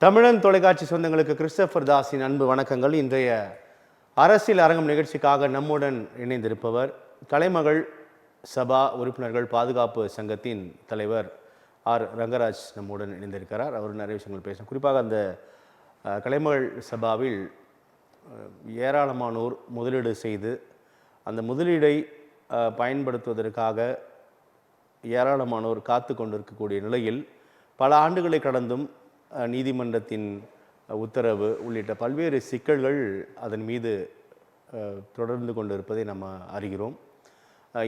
தமிழன் தொலைக்காட்சி சொந்தங்களுக்கு கிறிஸ்டபர் தாஸின் அன்பு வணக்கங்கள். இன்றைய அரசியல் அரங்கம் நிகழ்ச்சிக்காக நம்முடன் இணைந்திருப்பவர் கலைமகள் சபா உறுப்பினர்கள் பாதுகாப்பு சங்கத்தின் தலைவர் ஆர் ரங்கராஜ் நம்முடன் இணைந்திருக்கிறார். அவர் நிறைய விஷயங்கள் பேசணும். குறிப்பாக அந்த கலைமகள் சபாவில் ஏராளமானோர் முதலீடு செய்து அந்த முதலீடை பயன்படுத்துவதற்காக ஏராளமானோர் காத்து கொண்டிருக்கக்கூடிய நிலையில் பல ஆண்டுகளை கடந்தும் நீதிமன்றத்தின் உத்தரவு உள்ளிட்ட பல்வேறு சிக்கல்கள் அதன் மீது தொடர்ந்து கொண்டிருப்பதை நம்ம அறிகிறோம்.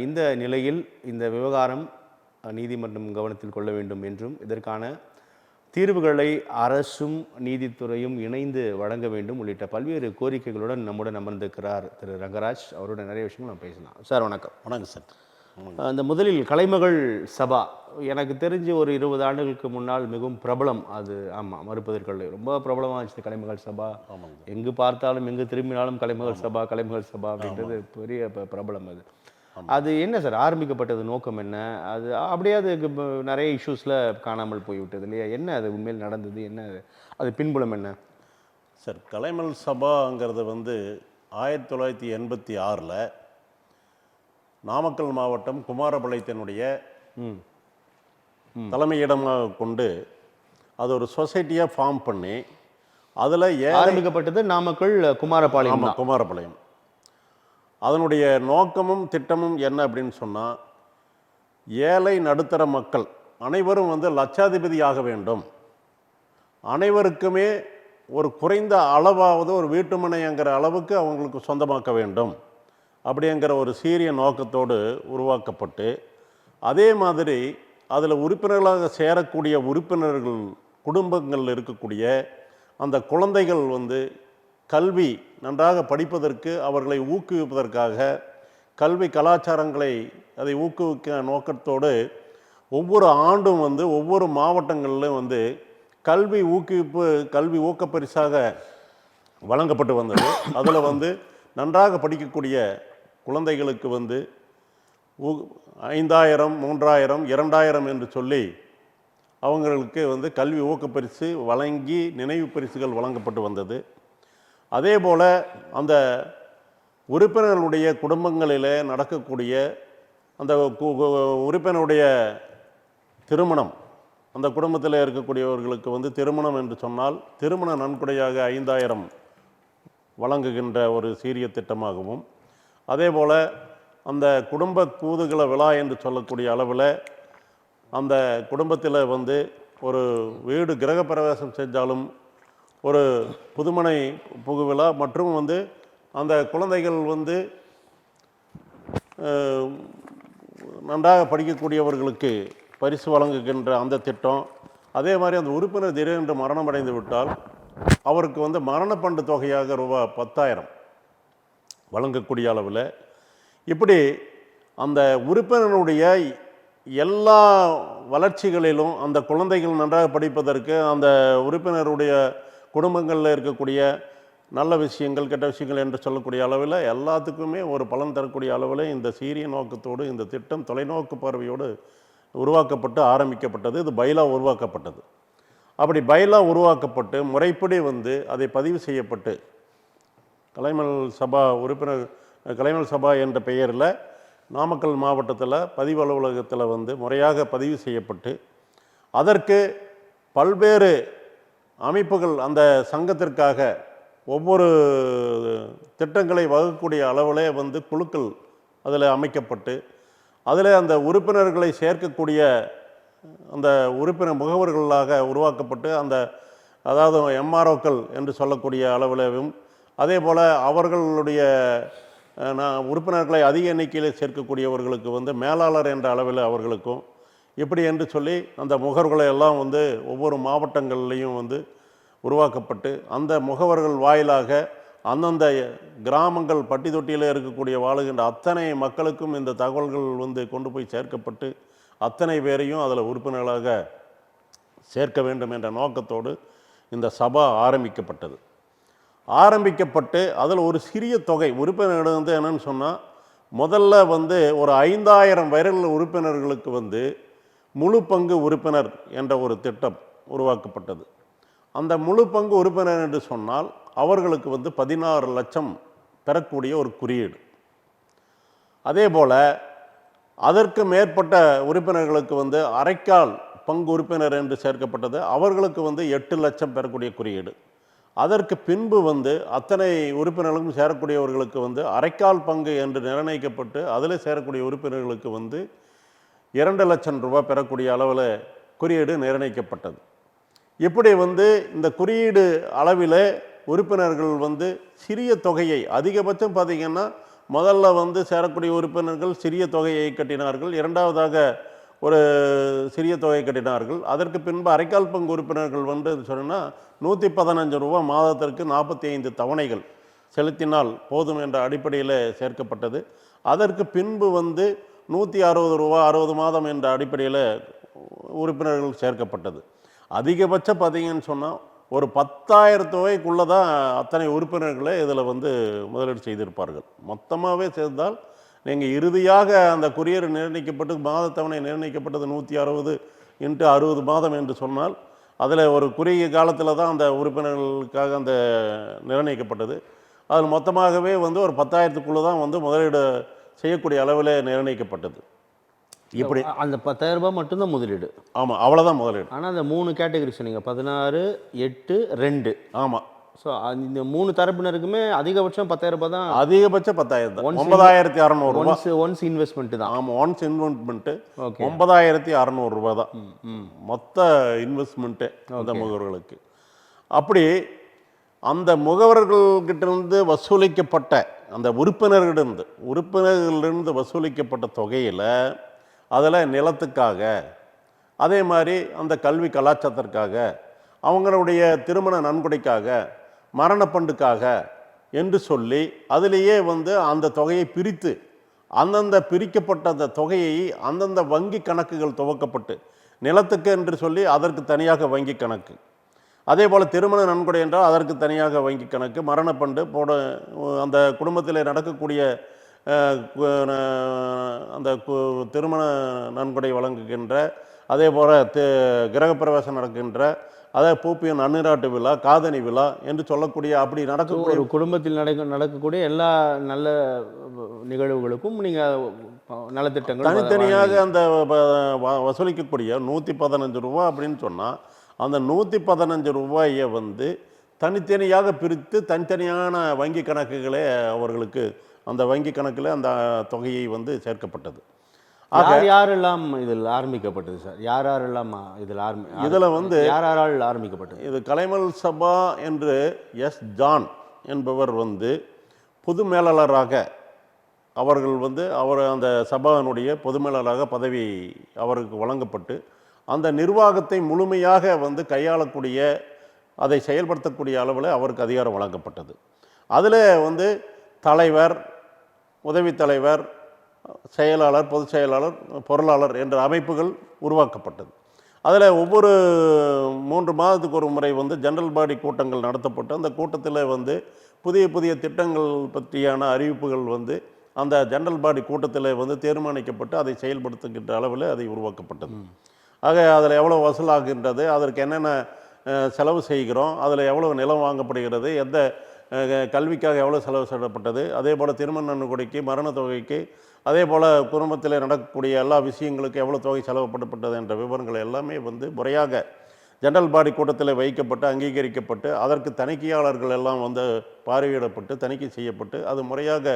இந்த நிலையில் இந்த விவகாரம் நீதிமன்றம் கவனத்தில் கொள்ள வேண்டும் என்றும் இதற்கான தீர்வுகளை அரசும் நீதித்துறையும் இணைந்து வழங்க வேண்டும் உள்ளிட்ட பல்வேறு கோரிக்கைகளுடன் நம்முடன் அமர்ந்திருக்கிறார் திரு ரங்கராஜ். அவரோட நிறைய விஷயங்கள் நம்ம பேசலாம். சார் வணக்கம். வணக்கம் சார். அந்த முதலில் கலைமகள் சபா எனக்கு தெரிஞ்சு ஒரு 20 ஆண்டுகளுக்கு முன்னால் மிகவும் பிரபலம். அது ஆமாம், மறுப்பதற்குள்ள ரொம்ப பிரபலமாக இருந்துச்சு கலைமகள் சபா. எங்கு பார்த்தாலும் எங்கு திரும்பினாலும் கலைமகள் சபா கலைமகள் சபா அப்படின்றது பெரிய பிரபலம். அது என்ன சார் ஆரம்பிக்கப்பட்டது, நோக்கம் என்ன? அது அப்படியே அது நிறைய இஷ்யூஸில் காணாமல் போய்விட்டது இல்லையா? என்ன அது உண்மையில் நடந்தது, என்ன அது பின்புலம் என்ன சார்? கலைமகள் சபாங்கிறது 1986 நாமக்கல் மாவட்டம் குமாரபாளையத்தினுடைய தலைமையிடமாக கொண்டு அது ஒரு சொசைட்டியாக ஃபார்ம் பண்ணி அதில் ஆரம்பிக்கப்பட்டது நாமக்கல் குமாரபாளையம். அதனுடைய நோக்கமும் திட்டமும் என்ன அப்படின்னு சொன்னால், ஏழை நடுத்தர மக்கள் அனைவரும் லட்சாதிபதி ஆக வேண்டும், அனைவருக்குமே ஒரு குறைந்த அளவாவது ஒரு வீட்டுமனைங்கிற அளவுக்கு அவங்களுக்கு சொந்தமாக்க வேண்டும் அப்படிங்கிற ஒரு சீரிய நோக்கத்தோடு உருவாக்கப்பட்டு, அதே மாதிரி அதில் உறுப்பினர்களாக சேரக்கூடிய உறுப்பினர்கள் குடும்பங்கள் இருக்கக்கூடிய அந்த குழந்தைகள் கல்வி நன்றாக படிப்பதற்கு அவர்களை ஊக்குவிப்பதற்காக கல்வி கலாச்சாரங்களை அதை ஊக்குவிக்க நோக்கத்தோடு ஒவ்வொரு ஆண்டும் ஒவ்வொரு மாவட்டங்களிலும் கல்வி ஊக்கப்பரிசாக வழங்கப்பட்டு வந்தது. அதில் நன்றாக படிக்கக்கூடிய குழந்தைகளுக்கு 5000, 3000, 2000 என்று சொல்லி அவங்களுக்கு கல்வி ஊக்கப்பரிசு வழங்கி நினைவு பரிசுகள் வழங்கப்பட்டு வந்தது. அதே போல் அந்த உறுப்பினர்களுடைய குடும்பங்களில் நடக்கக்கூடிய அந்த உறுப்பினருடைய திருமணம், அந்த குடும்பத்தில் இருக்கக்கூடியவர்களுக்கு திருமணம் என்று சொன்னால் திருமண நன்கொடையாக 5000 வழங்குகின்ற ஒரு சீரிய திட்டமாகவும், அதே போல் அந்த குடும்ப கூதுகள விழா என்று சொல்லக்கூடிய அளவில் அந்த குடும்பத்தில் ஒரு வீடு கிரகப்பிரவேசம் செஞ்சாலும் ஒரு புதுமனை புகு விழா மற்றும் அந்த குழந்தைகள் நன்றாக படிக்கக்கூடியவர்களுக்கு பரிசு வழங்குகின்ற அந்த திட்டம். அதே மாதிரி அந்த உறுப்பினர் திடீரென்று மரணம் அடைந்து விட்டால் அவருக்கு மரணப்பண்டு தொகையாக ரூபாய் 10,000 வழங்கக்கூடிய அளவில், இப்படி அந்த உறுப்பினருடைய எல்லா வளர்ச்சிகளிலும் அந்த குழந்தைகள் நன்றாக படிப்பதற்கு அந்த உறுப்பினருடைய குடும்பங்களில் இருக்கக்கூடிய நல்ல விஷயங்கள் கெட்ட விஷயங்கள் என்று சொல்லக்கூடிய அளவில் எல்லாத்துக்குமே ஒரு பலன் தரக்கூடிய அளவில் இந்த சீரிய நோக்கத்தோடு இந்த திட்டம் தொலைநோக்கு பார்வையோடு உருவாக்கப்பட்டு ஆரம்பிக்கப்பட்டது. இது பைலா உருவாக்கப்பட்டது. அப்படி பைலா உருவாக்கப்பட்டு முறைப்படி அதை பதிவு செய்யப்பட்டு கலைமகள் சபா என்ற பெயரில் நாமக்கல் மாவட்டத்தில் பதிவு அலுவலகத்தில் முறையாக பதிவு செய்யப்பட்டு அதற்கு பல்வேறு அமைப்புகள் அந்த சங்கத்திற்காக ஒவ்வொரு திட்டங்களை வகுக்கக்கூடிய அளவிலே குழுக்கள் அதில் அமைக்கப்பட்டு அதில் அந்த உறுப்பினர்களை சேர்க்கக்கூடிய அந்த உறுப்பினர் முகவர்களாக உருவாக்கப்பட்டு அதாவது எம்ஆர்ஓக்கள் என்று சொல்லக்கூடிய அளவிலும், அதே போல் அவர்களுடைய உறுப்பினர்களை அதிக எண்ணிக்கையில் சேர்க்கக்கூடியவர்களுக்கு மேலாளர் என்ற அளவில் அவர்களுக்கும் இப்படி என்று சொல்லி அந்த முகவர்களை எல்லாம் ஒவ்வொரு மாவட்டங்கள்லேயும் உருவாக்கப்பட்டு அந்த முகவர்கள் வாயிலாக அந்தந்த கிராமங்கள் பட்டி தொட்டியில் இருக்கக்கூடிய வாழுகின்ற அத்தனை மக்களுக்கும் இந்த தகவல்கள் கொண்டு போய் சேர்க்கப்பட்டு அத்தனை பேரையும் அதில் உறுப்பினர்களாக சேர்க்க வேண்டும் என்ற நோக்கத்தோடு இந்த சபா ஆரம்பிக்கப்பட்டு அதில் ஒரு சிறிய தொகை உறுப்பினர்கள் என்னன்னு சொன்னால், முதல்ல ஒரு 5000 வரையில் உறுப்பினர்களுக்கு முழு பங்கு உறுப்பினர் என்ற ஒரு திட்டம் உருவாக்கப்பட்டது. அந்த முழு பங்கு உறுப்பினர் என்று சொன்னால் அவர்களுக்கு வந்து 16 லட்சம் பெறக்கூடிய ஒரு குறியீடு. அதே போல் அதற்கு மேற்பட்ட உறுப்பினர்களுக்கு வந்து அரைக்கால் பங்கு உறுப்பினர் என்று சேர்க்கப்பட்டது, அவர்களுக்கு வந்து 8 லட்சம் பெறக்கூடிய குறியீடு. அதற்கு பின்பு வந்து அத்தனை உறுப்பினர்களுக்கும் சேரக்கூடியவர்களுக்கு வந்து அரைக்கால் பங்கு என்று நிர்ணயிக்கப்பட்டு அதில் சேரக்கூடிய உறுப்பினர்களுக்கு வந்து 2 லட்சம் ரூபாய் பெறக்கூடிய அளவில் குறியீடு நிர்ணயிக்கப்பட்டது. இப்படி வந்து இந்த குறியீடு அளவில் உறுப்பினர்கள் வந்து சிறிய தொகையை, அதிகபட்சம் பார்த்திங்கன்னா முதல்ல வந்து சேரக்கூடிய உறுப்பினர்கள் சிறிய தொகையை கட்டினார்கள், இரண்டாவதாக ஒரு சிறிய தொகை கட்டினார்கள். அதற்கு பின்பு அரைக்கால் பங்கு உறுப்பினர்கள் வந்து சொன்னால் 115 ரூபா மாதத்திற்கு 45 தவணைகள் செலுத்தினால் போதும் என்ற அடிப்படையில் சேர்க்கப்பட்டது. அதற்கு பின்பு வந்து 160 ரூபா 60 மாதம் என்ற அடிப்படையில் உறுப்பினர்கள் சேர்க்கப்பட்டது. அதிகபட்சம் பார்த்தீங்கன்னு சொன்னால் ஒரு 10,000 தொகைக்குள்ளே தான் அத்தனை உறுப்பினர்களை இதில் வந்து முதலீடு செய்திருப்பார்கள். மொத்தமாகவே சேர்ந்தால் நீங்கள் இறுதியாக அந்த குறியீடு நிர்ணயிக்கப்பட்டு மாதத்தவணை நிர்ணயிக்கப்பட்டது 160 × 60 மாதம் என்று சொன்னால் அதில் ஒரு குறுகிய காலத்தில் தான் அந்த உறுப்பினர்களுக்காக அந்த நிர்ணயிக்கப்பட்டது. அதில் மொத்தமாகவே வந்து ஒரு 10,000க்குள்ளே தான் வந்து முதலீடு செய்யக்கூடிய அளவில் நிர்ணயிக்கப்பட்டது. இப்படி அந்த 10,000 ரூபாய் மட்டும்தான் முதலீடு. ஆமாம், அவ்வளோதான் முதலீடு. ஆனால் அந்த 3 கேட்டகரி சொன்னீங்க, 16, 8, 2. ஆமாம். ஸோ இந்த 3 தரப்பினருக்குமே அதிகபட்சம் 10,000 ரூபாய் தான். அதிகபட்சம் 10,000 தான். 9,600 ரூபாய். ஒன்ஸ் இன்வெஸ்ட்மெண்ட் தான். ஆமாம், ஒன்ஸ் இன்வெஸ்ட்மெண்ட்டு 9,600 ரூபாய் தான் மொத்த இன்வெஸ்ட்மெண்ட்டு அந்த முகவர்களுக்கு. அப்படி அந்த முகவர்கள்கிட்டிருந்து வசூலிக்கப்பட்ட அந்த உறுப்பினர்களிலிருந்து வசூலிக்கப்பட்ட தொகையில் அதில் நிலத்துக்காக, அதே மாதிரி அந்த கல்வி கலாச்சாரத்திற்காக, அவங்களுடைய திருமண நன்கொடைக்காக, மரணப்பண்டுக்காக என்று சொல்லி அதிலேயே வந்து அந்த தொகையை பிரித்து அந்தந்த பிரிக்கப்பட்ட அந்த தொகையை அந்தந்த வங்கி கணக்குகள் துவக்கப்பட்டு, நிலத்துக்கு என்று சொல்லி அதற்கு தனியாக வங்கி கணக்கு, அதே போல் திருமண நன்கொடை என்றால் அதற்கு தனியாக வங்கி கணக்கு, மரணப்பண்டு போட அந்த குடும்பத்தில் நடக்கக்கூடிய அந்த திருமண நன்கொடை வழங்குகின்ற, அதே போல் கிரகப்பிரவேசம் நடக்கின்ற, அதே பூப்பியன் நன்னீராட்டு விழா, காதணி விழா என்று சொல்லக்கூடிய அப்படி நடக்கக்கூடிய ஒரு குடும்பத்தில் நடக்கக்கூடிய எல்லா நல்ல நிகழ்வுகளுக்கும் நீங்கள் நலத்திட்டங்கள் தனித்தனியாக அந்த வசூலிக்கக்கூடிய 115 ரூபா அப்படின்னு சொன்னால் அந்த 115 ரூபாயை வந்து தனித்தனியாக பிரித்து தனித்தனியான வங்கி கணக்குகளே அவர்களுக்கு அந்த வங்கி கணக்கில் அந்த தொகையை வந்து சேர்க்கப்பட்டது. யாரெல்லாம் இதில் ஆரம்பிக்கப்பட்டது சார்? யாரெல்லாம் இதில் வந்து யாரால் ஆரம்பிக்கப்பட்டது? இது கலைமல் சபா என்று எஸ் ஜான் என்பவர் வந்து பொது மேலாளராக அவர்கள் வந்து அந்த சபாவினுடைய பொது மேலாளராக பதவி அவருக்கு வழங்கப்பட்டு அந்த நிர்வாகத்தை முழுமையாக வந்து கையாளக்கூடிய, அதை செயல்படுத்தக்கூடிய அளவில் அவருக்கு அதிகாரம் வழங்கப்பட்டது. அதில் வந்து தலைவர், உதவித் தலைவர், செயலாளர், பொதுச் செயலாளர், பொருளாளர் என்ற அமைப்புகள் உருவாக்கப்பட்டது. அதில் ஒவ்வொரு 3 மாதத்துக்கு ஒரு முறை வந்து ஜெனரல் பாடி கூட்டங்கள் நடத்தப்பட்டு அந்த கூட்டத்தில் வந்து புதிய புதிய திட்டங்கள் பற்றியான அறிவிப்புகள் வந்து அந்த ஜெனரல் பாடி கூட்டத்தில் வந்து தீர்மானிக்கப்பட்டு அதை செயல்படுத்துகின்ற அளவில் அதை உருவாக்கப்பட்டது. ஆக அதில் எவ்வளோ வசூலாகின்றது, அதற்கு என்னென்ன செலவு செய்கிறோம், அதில் எவ்வளோ நிலம் வாங்கப்படுகிறது, எந்த கல்விக்காக எவ்வளோ செலவு செய்யப்பட்டது, அதே போல் திருமண நன்கொடைக்கு, மரண தொகைக்கு, அதே போல் குடும்பத்தில் நடக்கக்கூடிய எல்லா விஷயங்களுக்கு எவ்வளோ தொகை செலவுப்படப்பட்டது என்ற விவரங்கள் எல்லாமே வந்து முறையாக ஜெனரல் பாடி கூட்டத்தில் வைக்கப்பட்டு அங்கீகரிக்கப்பட்டு அதற்கு தணிக்கையாளர்கள் எல்லாம் வந்து பார்வையிடப்பட்டு தணிக்கை செய்யப்பட்டு அது முறையாக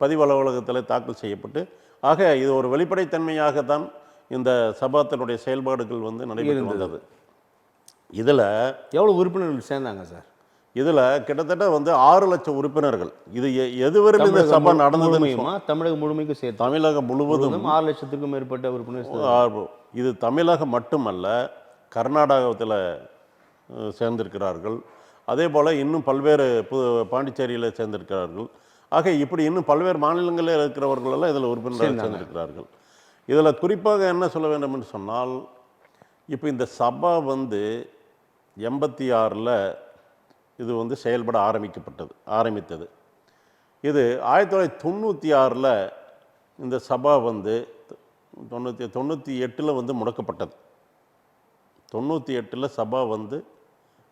பதிவு அலுவலகத்தில் தாக்கல் செய்யப்பட்டு, ஆக இது ஒரு வெளிப்படைத்தன்மையாகத்தான் இந்த சபாத்தினுடைய செயல்பாடுகள் வந்து நடைபெற்று வந்தது. இதில் எவ்வளோ உறுப்பினர்கள் சேர்ந்தாங்க சார்? இதில் கிட்டத்தட்ட வந்து 6 லட்சம் உறுப்பினர்கள். இது எதுவரையில் இந்த சபை நடந்ததுமா? தமிழகம் முழுமைக்கும் சேர்த்து தமிழகம் முழுவதும் 6 லட்சத்துக்கும் மேற்பட்ட உறுப்பினர்கள். இது தமிழகம் மட்டுமல்ல, கர்நாடகத்தில் சேர்ந்திருக்கிறார்கள், அதே போல் இன்னும் பல்வேறு பாண்டிச்சேரியில் சேர்ந்திருக்கிறார்கள். ஆக இப்படி இன்னும் பல்வேறு மாநிலங்களில் இருக்கிறவர்களெல்லாம் இதில் உறுப்பினர்கள் சேர்ந்திருக்கிறார்கள். இதில் குறிப்பாக என்ன சொல்ல வேண்டும் என்று சொன்னால், இப்போ இந்த சபா வந்து 86ல் இது வந்து செயல்பட ஆரம்பித்தது. இது 1996ல் இந்த சபா வந்து 98ல் வந்து முடக்கப்பட்டது. 98ல் சபா வந்து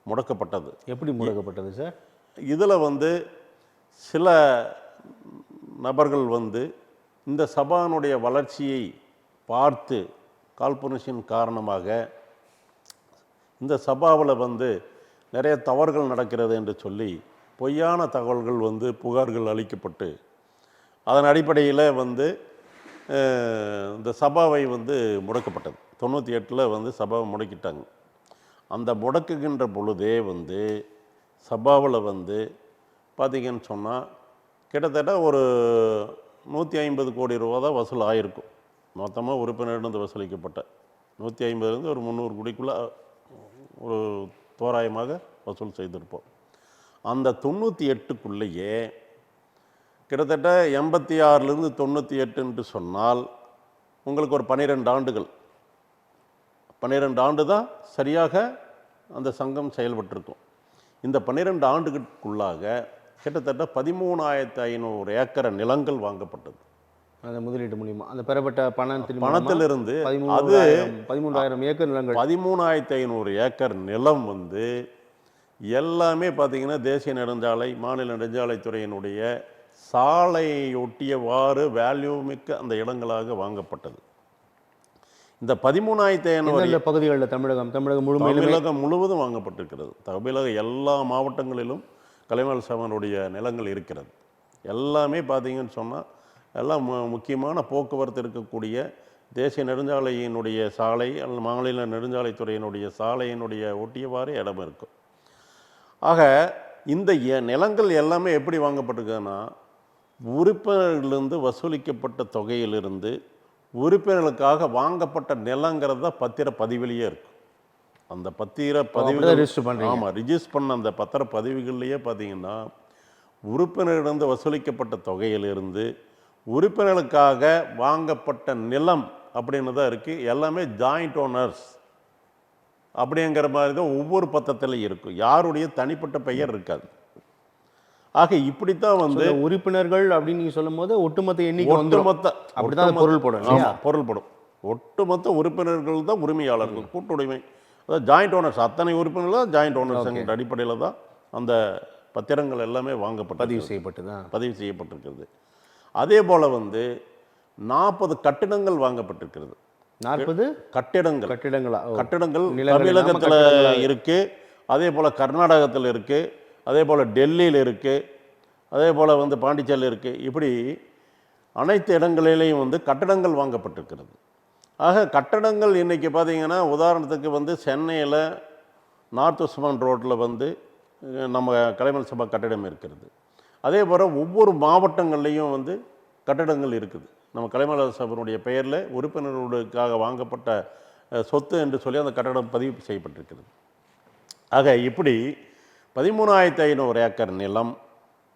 முடக்கப்பட்டது. எப்படி முடக்கப்பட்டது சார்? இதில் வந்து சில நபர்கள் வந்து இந்த சபானுடைய வளர்ச்சியை பார்த்து காழ்ப்புணர்ச்சியின் காரணமாக இந்த சபாவில் வந்து நிறைய தவறுகள் நடக்கிறது என்று சொல்லி பொய்யான தகவல்கள் வந்து புகார்கள் அளிக்கப்பட்டு அதன் அடிப்படையில் வந்து இந்த சபாவை வந்து முடக்கப்பட்டது. 98 வந்து சபாவை முடக்கிட்டாங்க. அந்த முடக்குகின்ற பொழுதே வந்து சபாவில் வந்து பார்த்திங்கன்னு சொன்னால் கிட்டத்தட்ட ஒரு 150 கோடி ரூபா தான் வசூல் ஆகிருக்கும். மொத்தமாக உறுப்பினரிடம் வசூலிக்கப்பட்ட 150 ஒரு 300 கோடிக்குள்ளே ஒரு தோராயமாக வசூல் செய்திருப்போம். அந்த 98க்குள்ளேயே கிட்டத்தட்ட 86 98 என்று சொன்னால் உங்களுக்கு ஒரு 12 ஆண்டுகள் 12 ஆண்டு தான் சரியாக அந்த சங்கம் செயல்பட்டிருக்கும். இந்த 12 ஆண்டுகளுக்குள்ளாக கிட்டத்தட்ட 13,500 ஏக்கர் நிலங்கள் வாங்கப்பட்டது. அந்த முதலீட்டு மூலியமா அந்த பெறப்பட்ட பணத்திலிருந்து அது 13,000 ஏக்கர் நிலங்கள் 13,500 ஏக்கர் நிலம் வந்து எல்லாமே பார்த்தீங்கன்னா தேசிய நெடுஞ்சாலை மாநில நெடுஞ்சாலைத்துறையினுடைய சாலையொட்டியவாறு வேல்யூ மிக்க அந்த இடங்களாக வாங்கப்பட்டது. இந்த 13,500 பகுதிகளில் தமிழகம் முழுவதும் வாங்கப்பட்டிருக்கிறது. தமிழக எல்லா மாவட்டங்களிலும் கலைமகள் சபானுடைய நிலங்கள் இருக்கிறது. எல்லாமே பார்த்தீங்கன்னு சொன்னால் எல்லாம் முக்கியமான போக்குவரத்து இருக்கக்கூடிய தேசிய நெடுஞ்சாலையினுடைய சாலை அல்லது மாநில நெடுஞ்சாலைத்துறையினுடைய சாலையினுடைய ஒட்டியவாறு இடம் இருக்கும். ஆக இந்த நிலங்கள் எல்லாமே எப்படி வாங்கப்பட்டிருக்குன்னா உறுப்பினர்களிலிருந்து வசூலிக்கப்பட்ட தொகையிலிருந்து உறுப்பினர்களுக்காக வாங்கப்பட்ட நிலங்கிறது தான் பத்திரப்பதிவிலேயே இருக்கும். அந்த பத்திரப்பதிவு ஆமாம் ரிஜிஸ்டர் பண்ண அந்த பத்திரப்பதிவுகள்லேயே பார்த்தீங்கன்னா உறுப்பினரிலிருந்து வசூலிக்கப்பட்ட தொகையிலிருந்து உறுப்பினர்களுக்காக வாங்கப்பட்ட நிலம் அப்படின்னு தான் இருக்குது. எல்லாமே ஜாயிண்ட் ஓனர்ஸ் அப்படிங்கிற மாதிரி தான் ஒவ்வொரு பத்திரத்திலையும் இருக்கும். யாருடைய தனிப்பட்ட பெயர் இருக்காது. ஆக இப்படித்தான் வந்து உறுப்பினர்கள் அப்படின்னு நீங்கள் சொல்லும் போது ஒட்டுமொத்த எண்ணிக்கை அப்படிதான் பொருள் பொருள்படும். ஒட்டுமொத்த உறுப்பினர்கள் தான் உரிமையாளர்கள், கூட்டுடைமை, அதாவது ஜாயிண்ட் ஓனர்ஸ். அத்தனை உறுப்பினர்கள் தான் ஜாயிண்ட் ஓனர்ஸ் என்ற அடிப்படையில் தான் அந்த பத்திரங்கள் எல்லாமே வாங்கப்பட்டு பதிவு செய்யப்பட்டிருக்கிறது. அதே போல் வந்து 40 கட்டிடங்கள் வாங்கப்பட்டிருக்கிறது. 40 கட்டிடங்கள் தமிழகத்தில் இருக்குது, அதே போல் கர்நாடகத்தில் இருக்குது, அதே போல் டெல்லியில் இருக்குது, அதே போல் வந்து பாண்டிச்சேரியில் இருக்குது. இப்படி அனைத்து இடங்களிலேயும் வந்து கட்டடங்கள் வாங்கப்பட்டிருக்கிறது. ஆக கட்டடங்கள் இன்றைக்கி பார்த்திங்கன்னா உதாரணத்துக்கு வந்து சென்னையில் நார்த் உஸ்மான் ரோட்டில் வந்து நம்ம கலைமகள் சபா கட்டிடம் இருக்கிறது. அதே போல் ஒவ்வொரு மாவட்டங்கள்லேயும் வந்து கட்டடங்கள் இருக்குது. நம்ம கலைமகள் சபாவுடைய பெயரில் உறுப்பினர்களுக்காக வாங்கப்பட்ட சொத்து என்று சொல்லி அந்த கட்டடம் பதிவு செய்யப்பட்டிருக்கிறது. ஆக இப்படி 13,500 ஏக்கர் நிலம்,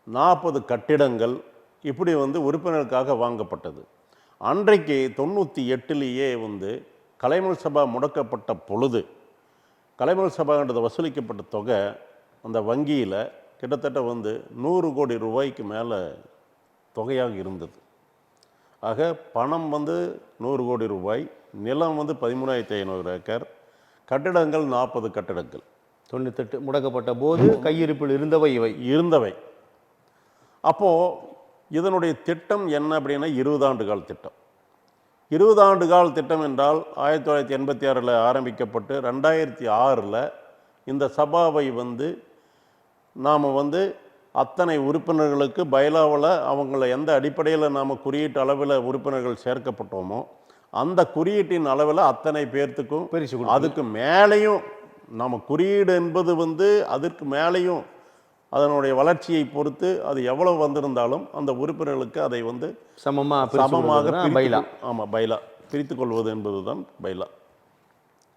40 கட்டிடங்கள் இப்படி வந்து உறுப்பினர்களுக்காக வாங்கப்பட்டது. அன்றைக்கு 98 வந்து கலைமகள் சபா முடக்கப்பட்ட பொழுது கலைமகள் சபான்றது வசூலிக்கப்பட்ட தொகை அந்த வங்கியில் கிட்டத்தட்ட வந்து 100 கோடி ரூபாய்க்கு மேலே தொகையாக இருந்தது. ஆக பணம் வந்து 100 கோடி ரூபாய், நிலம் வந்து 13,500 ஏக்கர், கட்டிடங்கள் 40 கட்டிடங்கள். 98 முடக்கப்பட்ட போது கையிருப்பில் இருந்தவை. அப்போது இதனுடைய திட்டம் என்ன அப்படின்னா 20 ஆண்டு கால திட்டம். 20 ஆண்டு கால திட்டம் என்றால் 1986 ஆரம்பிக்கப்பட்டு 2006 இந்த சபாவை வந்து நாம் வந்து அத்தனை உறுப்பினர்களுக்கு பைலாவில் அவங்கள எந்த அடிப்படையில் நாம் குறியீட்டு அளவில் உறுப்பினர்கள் சேர்க்கப்பட்டோமோ அந்த குறியீட்டின் அளவில் அத்தனை பேர்த்துக்கும் அதுக்கு மேலேயும் நம்ம குறியீடு என்பது வந்து அதற்கு மேலேயும் அதனுடைய வளர்ச்சியை பொறுத்து அது எவ்வளவு வந்திருந்தாலும் அந்த உறுப்பினர்களுக்கு அதை வந்து சமமாக பைலா பிரித்து கொள்வது என்பது தான் பைலா.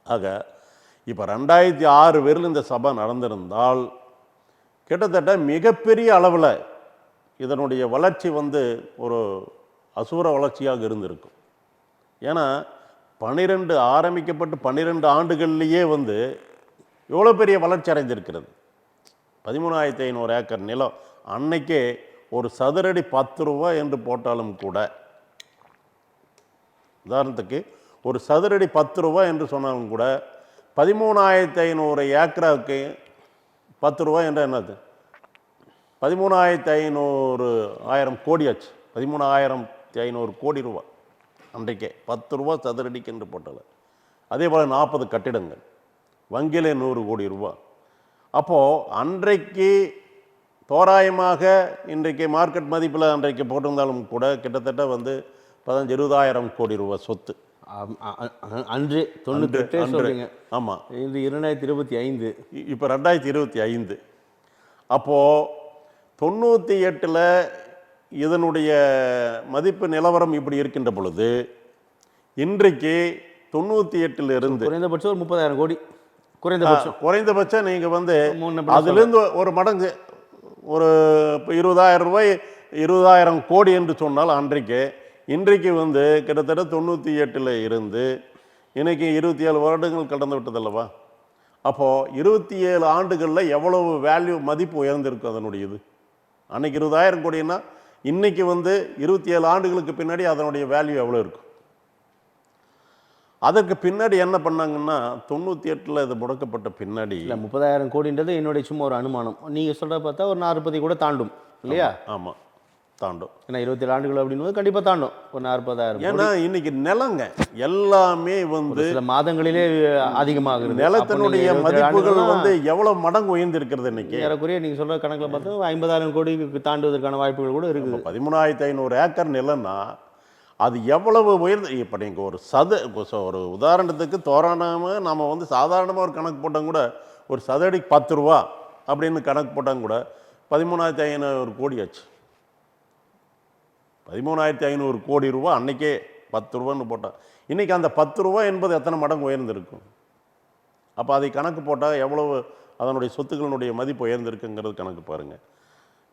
ஆக இப்போ 2006 வரையில் இந்த சபை நடந்திருந்தால் கிட்டத்தட்ட மிகப்பெரிய அளவில் இதனுடைய வளர்ச்சி வந்து ஒரு அசூர வளர்ச்சியாக இருந்திருக்கும். ஏன்னா 12 ஆரம்பிக்கப்பட்டு 12 ஆண்டுகள்லேயே வந்து எவ்வளோ பெரிய வளர்ச்சி அடைந்திருக்கிறது. 13,500 ஏக்கர் நிலம் அன்னைக்கே ஒரு சதுரடி 10 ரூபா என்று போட்டாலும் கூட, உதாரணத்துக்கு ஒரு சதுரடி 10 ரூபா என்று சொன்னாலும் கூட 13,500 ஏக்கராவுக்கு ரூபா என்ற என்னது 13,500 கோடி ஆச்சு. 13,500 கோடி ரூபா அன்றைக்கே 10 ரூபா சதுரடிக்கு என்று போட்டல. அதே போல் 40 கட்டிடங்கள், வங்கியிலே 100 கோடி ரூபா. அப்போது அன்றைக்கு தோராயமாக இன்றைக்கு மார்க்கெட் மதிப்பில் அன்றைக்கு போட்டிருந்தாலும் கூட கிட்டத்தட்ட வந்து 15-20,000 கோடி ரூபா சொத்து. அன்று 98 சொல்றீங்க. ஆமாம், இது 2025. இப்போ 2025. அப்போது 98ல் இதனுடைய மதிப்பு நிலவரம் இப்படி இருக்கின்ற பொழுது இன்றைக்கு 98ல் இருந்து குறைந்தபட்சம் ஒரு 30,000 கோடி குறைந்தபட்சம் நீங்கள் வந்து அதுலேருந்து ஒரு மடங்கு ஒரு 20,000 கோடி என்று சொன்னால் இன்றைக்கு வந்து கிட்டத்தட்ட 98ல் இருந்து இன்னைக்கு 27 வருடங்கள் கடந்து விட்டதல்லவா. அப்போது 27 ஆண்டுகளில் எவ்வளவு வேல்யூ மதிப்பு உயர்ந்திருக்கும் அதனுடைய இது. அன்னைக்கு 20,000 கோடின்னா இன்னைக்கு வந்து 27 ஆண்டுகளுக்கு பின்னாடி அதனுடைய வேல்யூ எவ்வளோ இருக்கும். அதற்கு பின்னாடி என்ன பண்ணாங்கன்னா 98ல் இது முடக்கப்பட்ட பின்னாடி இல்லை 30,000 கோடின்றது என்னுடைய சும்மா ஒரு அனுமானம். நீங்கள் சொல்கிற பார்த்தா ஒரு 40 கூட தாண்டும் இல்லையா? ஆமாம், தாண்டும். ஏன்னா 27 ஆண்டுகள் அப்படின்னும் கண்டிப்பாக தாண்டும் ஒரு 40,000. ஏன்னா இன்னைக்கு நிலங்க எல்லாமே வந்து சில மாதங்களிலே அதிகமாகுது. நிலத்தினுடைய மதிப்புகள் வந்து எவ்வளவு மடங்கு உயர்ந்திருக்கிறது இன்னைக்கு. ஏறக்குறைய நீங்கள் சொல்கிற கணக்கில் பார்த்தா 50,000 கோடிக்கு தாண்டுவதற்கான வாய்ப்புகள் கூட இருக்குது. 13,500 ஏக்கர் நிலம்னா அது எவ்வளவு உயர்ந்து. இப்போ நீங்கள் ஒரு உதாரணத்துக்கு தோராயமாக நம்ம வந்து சாதாரணமாக ஒரு கணக்கு போட்டால் கூட ஒரு சதுரடிக்கு 10 ரூபா அப்படின்னு கணக்கு போட்டாங்க கூட 13,500 கோடி ஆச்சு. 13,500 கோடி ரூபா அன்னைக்கே 10 ரூபான்னு போட்டால் இன்றைக்கி அந்த 10 ரூபா என்பது எத்தனை மடங்கு உயர்ந்திருக்கும். அப்போ அதை கணக்கு போட்டால் எவ்வளவு அதனுடைய சொத்துக்களினுடைய மதிப்பு உயர்ந்திருக்குங்கிறது கணக்கு பாருங்கள்.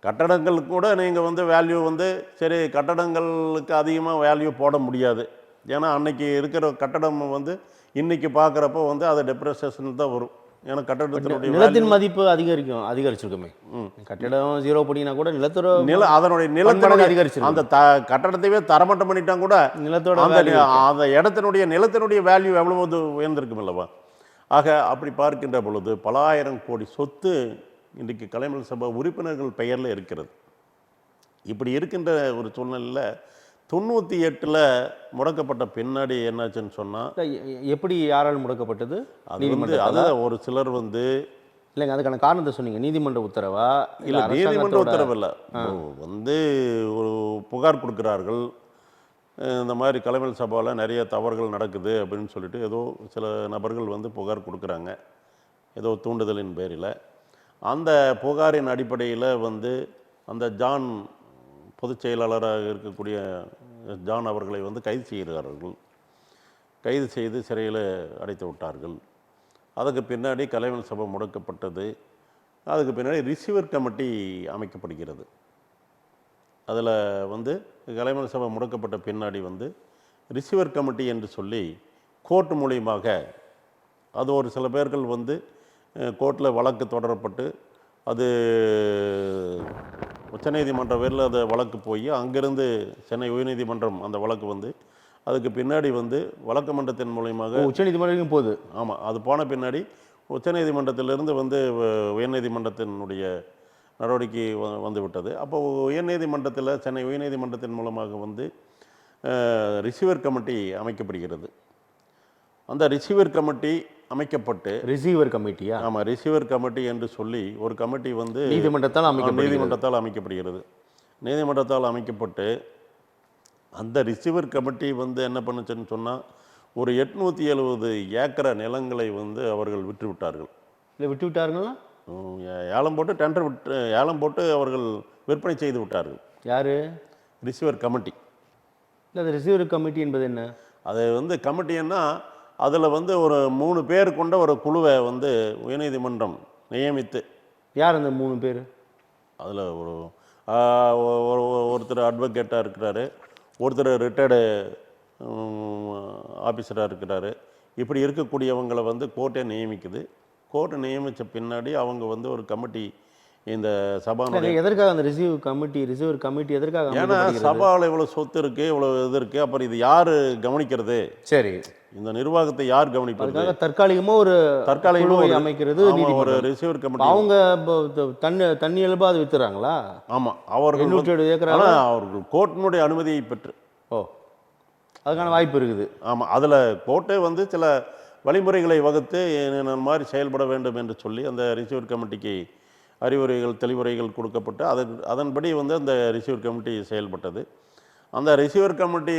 கட்டடங்களுக்கு கூட நீங்கள் வந்து வேல்யூ வந்து சரி கட்டடங்களுக்கு அதிகமாக வேல்யூ போட முடியாது. ஏன்னா அன்னைக்கு இருக்கிற கட்டடம் வந்து இன்றைக்கி பார்க்குறப்போ வந்து அது டெப்ரிசியேஷன் தான் வரும். ஏன்னா கட்டடத்தினுடைய நிலத்தின் மதிப்பு அதிகரிச்சிருக்குமே. கட்டடம் 0 பண்ணினா கூட அதனுடைய நிலத்தினுடைய அதிகரிச்சு அந்த கட்டடத்தையே தரமட்டம் பண்ணிட்டாங்க கூட நிலத்தோட அந்த இடத்தினுடைய நிலத்தினுடைய வேல்யூ எவ்வளவு உயர்ந்திருக்கும் இல்லவா. ஆக அப்படி பார்க்கின்ற பொழுது பல ஆயிரம் கோடி சொத்து இன்றைக்கு கலைமகள் சபை உறுப்பினர்கள் பெயரில் இருக்கிறது. இப்படி இருக்கின்ற ஒரு சூழ்நிலையில் 98ல் முடக்கப்பட்ட பின்னாடி என்னாச்சுன்னு சொன்னால் எப்படி யாரால் முடக்கப்பட்டது? அது வந்து அதான் ஒரு சிலர் வந்து இல்லைங்க அதுக்கான காரணத்தை சொன்னீங்க. நீதிமன்ற உத்தரவா? இல்லை நீதிமன்ற உத்தரவு இல்லை, வந்து ஒரு புகார் கொடுக்குறார்கள். இந்த மாதிரி கலைமகள் சபாவில் நிறைய தவறுகள் நடக்குது அப்படின்னு சொல்லிட்டு ஏதோ சில நபர்கள் வந்து புகார் கொடுக்குறாங்க ஏதோ தூண்டுதலின் பேரில். அந்த புகாரின் அடிப்படையில் வந்து அந்த ஜான் பொதுச் செயலாளராக இருக்கக்கூடிய ஜான் அவர்களை வந்து கைது செய்கிறார்கள். கைது செய்து சிறையில் அடைத்து விட்டார்கள். அதுக்கு பின்னாடி கலைமகள் சபை முடக்கப்பட்டது. அதுக்கு பின்னாடி ரிசீவர் கமிட்டி அமைக்கப்படுகிறது. அதில் வந்து கலைமகள் சபை முடக்கப்பட்ட பின்னாடி வந்து ரிசீவர் கமிட்டி என்று சொல்லி கோர்ட் மூலியமாக அது ஒரு சில பேர்கள் வந்து கோர்ட்டில் வழக்கு தொடரப்பட்டு அது உச்சநீதிமன்ற பேரில் அந்த வழக்கு போய் அங்கேருந்து சென்னை உயர்நீதிமன்றம் அந்த வழக்கு வந்து அதுக்கு பின்னாடி வந்து வழக்கு மன்றத்தின் மூலியமாக உச்சநீதிமன்றம் போகுது. ஆமாம், அது போன பின்னாடி உச்சநீதிமன்றத்திலிருந்து வந்து உயர்நீதிமன்றத்தினுடைய நடவடிக்கை வந்து விட்டது. அப்போ உயர்நீதிமன்றத்தில் சென்னை உயர்நீதிமன்றத்தின் மூலமாக வந்து ரிசீவர் கமிட்டி அமைக்கப்படுகிறது. அந்த ரிசீவர் கமிட்டி அமைக்கப்பட்டு ரிசீவர் கமிட்டியா? ஆமாம், ரிசீவர் கமிட்டி என்று சொல்லி ஒரு கமிட்டி வந்து நீதிமன்றத்தால் அமைக்கப்படுகிறது. நீதிமன்றத்தால் அமைக்கப்பட்டு அந்த ரிசீவர் கமிட்டி வந்து என்ன பண்ணுச்சுன்னு சொன்னால் ஒரு 870 ஏக்கர் நிலங்களை வந்து அவர்கள் விட்டுவிட்டார்கள். இல்லை விட்டுவிட்டார்களா? ஏலம் போட்டு டெண்டர் ஏலம் போட்டு அவர்கள் விற்பனை செய்து விட்டார்கள். யார்? Receiver committee. இல்லை அது ரிசீவர் கமிட்டி என்பது என்ன? அது வந்து கமிட்டின்னா அதில் வந்து ஒரு 3 பேர் கொண்ட ஒரு குழுவை வந்து உயர்நீதிமன்றம் நியமித்து. யார் அந்த 3 பேர்? அதில் ஒருத்தர் அட்வொகேட்டாக இருக்கிறாரு, ஒருத்தர் ரிட்டையர்டு ஆஃபீஸராக இருக்கிறாரு. இப்படி இருக்கக்கூடியவங்களை வந்து கோர்ட்டே நியமிக்குது. கோர்ட்டு நியமித்த பின்னாடி அவங்க வந்து ஒரு கமிட்டி இந்த சபாவுடைய எதற்காக அந்த ரிசீவர் கமிட்டி எதற்காக? ஏன்னா சபாவில் இவ்வளோ சொத்து இருக்குது, இவ்வளோ இது இருக்குது, அப்புறம் இது யார் கவனிக்கிறது? சரி, இந்த நிர்வாகத்தை யார் கவனிப்பது? அதுக்காக தற்காலிகமாக ஒரு தற்காலிகமாக குழுவை ஒரு அமைக்கிறது ஆமா, ஒரு நீதிமன்றம். ரிசீவர் இப்ப கமிட்டி. அவங்க தண்ணி எழுப்பா அது வித்துறாங்களா? ஆமாம், அவர்கள் 807 ஏக்கரா? ஆனால் அவர்கள் கோர்ட்டினுடைய அனுமதியை பெற்று. ஓ, அதுக்கான வாய்ப்பு இருக்குது. ஆமாம், அதில் கோர்ட்டே வந்து சில வழிமுறைகளை வகுத்து என்ன மாதிரி செயல்பட வேண்டும் என்று சொல்லி அந்த ரிசீவர் கமிட்டிக்கு அறிவுரைகள் தெளிவுரைகள் கொடுக்கப்பட்டு அதன்படி வந்து அந்த ரிசீவர் கமிட்டி செயல்பட்டது. அந்த ரிசீவர் கமிட்டி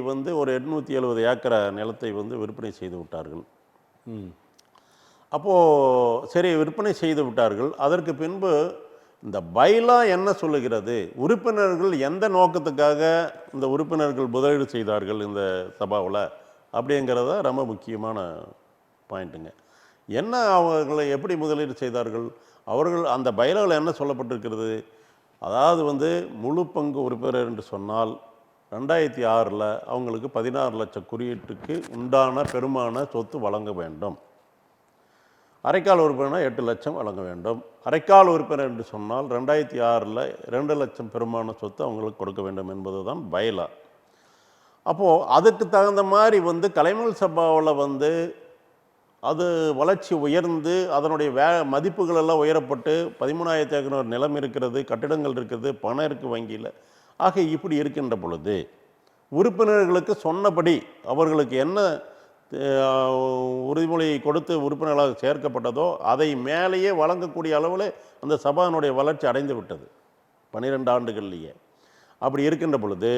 வந்து ஒரு 870 ஏக்கரை நிலத்தை வந்து விற்பனை செய்து விட்டார்கள். ம். அப்போது சரி, விற்பனை செய்து விட்டார்கள். அதற்கு பின்பு இந்த பைலா என்ன சொல்லுகிறது, உறுப்பினர்கள் எந்த நோக்கத்துக்காக இந்த உறுப்பினர்கள் முதலீடு செய்தார்கள் இந்த சபாவில் அப்படிங்கிறத ரொம்ப முக்கியமான பாயிண்ட்டுங்க. என்ன அவர்களை எப்படி முதலீடு செய்தார்கள்? அவர்கள் அந்த பைலாவில் என்ன சொல்லப்பட்டிருக்கிறது, அதாவது வந்து முழு பங்கு உறுப்பினர் என்று சொன்னால் 2006 அவங்களுக்கு 16 லட்சம் குறியீட்டுக்கு உண்டான பெருமான சொத்து வழங்க வேண்டும். அரைக்கால் உறுப்பினர் 8 லட்சம் வழங்க வேண்டும். அரைக்கால் உறுப்பினர் என்று சொன்னால் 2006 2 லட்சம் பெருமான சொத்து அவங்களுக்கு கொடுக்க வேண்டும் என்பது தான் பைலா. அப்போது அதுக்கு தகுந்த மாதிரி வந்து கலைமல் சபாவில் வந்து அது வளர்ச்சி உயர்ந்து அதனுடைய மதிப்புகள் எல்லாம் உயரப்பட்டு 13,000 ஏக்கர் நிலம் இருக்கிறது, கட்டிடங்கள் இருக்கிறது, பணம் இருக்குது வங்கியில். ஆக இப்படி இருக்கின்ற பொழுது உறுப்பினர்களுக்கு சொன்னபடி அவர்களுக்கு என்ன உறுதிமொழியை கொடுத்து உறுப்பினர்களாக சேர்க்கப்பட்டதோ அதை மேலேயே வழங்கக்கூடிய அளவில் அந்த சபாவினுடைய வளர்ச்சி அடைந்து விட்டது 12 ஆண்டுகள்லேயே. அப்படி இருக்கின்ற பொழுது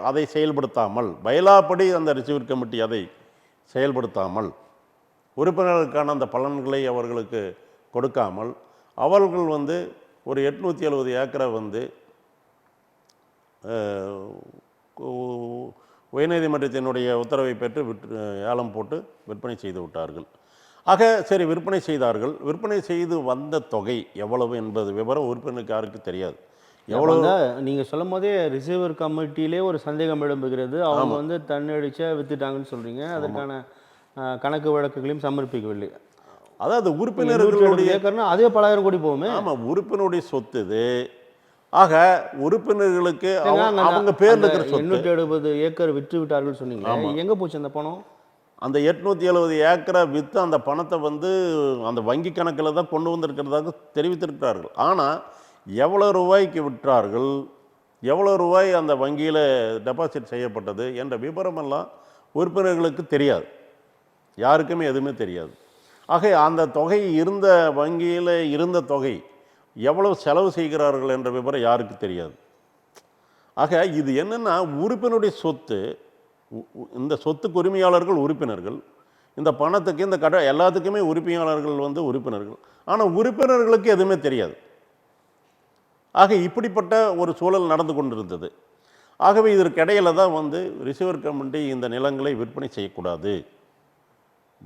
அதை செயல்படுத்தாமல், பைலாப்படி அந்த ரிசீவர் கமிட்டி அதை செயல்படுத்தாமல், உறுப்பினர்களுக்கான அந்த பலன்களை அவர்களுக்கு கொடுக்காமல், அவர்கள் வந்து ஒரு 870 ஏக்கரை வந்து உயர்நீதிமன்றத்தினுடைய உத்தரவை பெற்று ஏலம் போட்டு விற்பனை செய்து விட்டார்கள். ஆக சரி, விற்பனை செய்தார்கள். விற்பனை செய்து வந்த தொகை எவ்வளவு என்பது விவரம் உறுப்பினருக்கு யாருக்கு தெரியாது. எவ்வளவு நீங்கள் சொல்லும் போதே ரிசீவர் கமிட்டியிலே ஒரு சந்தேகம் எழும்புகிறது. அவங்க வந்து தன்னடிச்சா வித்துட்டாங்கன்னு சொல்கிறீங்க. அதற்கான கணக்கு வழக்குகளையும் சமர்ப்பிக்கவில்லை. அதாவது உறுப்பினர்களுடைய ஏக்கர்னா அதே 10,000 கோடி போகுமே. ஆமாம், உறுப்பினருடைய சொத்து இது. ஆக உறுப்பினர்களுக்கு அவங்க பேர்ல இருக்கிற சொத்து 870 ஏக்கர் விற்று விட்டார்கள் சொன்னீங்க. எங்கே போச்சு அந்த பணம்? அந்த 870 ஏக்கரை விற்று அந்த பணத்தை வந்து அந்த வங்கி கணக்கில் தான் கொண்டு வந்திருக்கிறதாக தெரிவித்திருக்கிறார்கள். ஆனால் எவ்வளோ ரூபாய்க்கு விற்றார்கள், எவ்வளோ ரூபாய் அந்த வங்கியில் டெபாசிட் செய்யப்பட்டது என்ற விவரமெல்லாம் உறுப்பினர்களுக்கு தெரியாது, யாருக்குமே எதுவுமே தெரியாது. ஆக அந்த தொகை இருந்த வங்கியில் இருந்த தொகை எவ்வளவு செலவு செய்கிறார்கள் என்ற விவரம் யாருக்கு தெரியாது. ஆக இது என்னென்னா உறுப்பினருடைய சொத்து. இந்த சொத்துக்கு உரிமையாளர்கள் உறுப்பினர்கள், இந்த பணத்துக்கு இந்த எல்லாத்துக்குமே உரிமையாளர்கள் வந்து உறுப்பினர்கள். ஆனால் உறுப்பினர்களுக்கு எதுவுமே தெரியாது. ஆக இப்படிப்பட்ட ஒரு சூழல் நடந்து கொண்டிருந்தது. ஆகவே இதற்கிடையில் தான் வந்து ரிசீவர் கமிட்டி இந்த நிலங்களை விற்பனை செய்யக்கூடாது.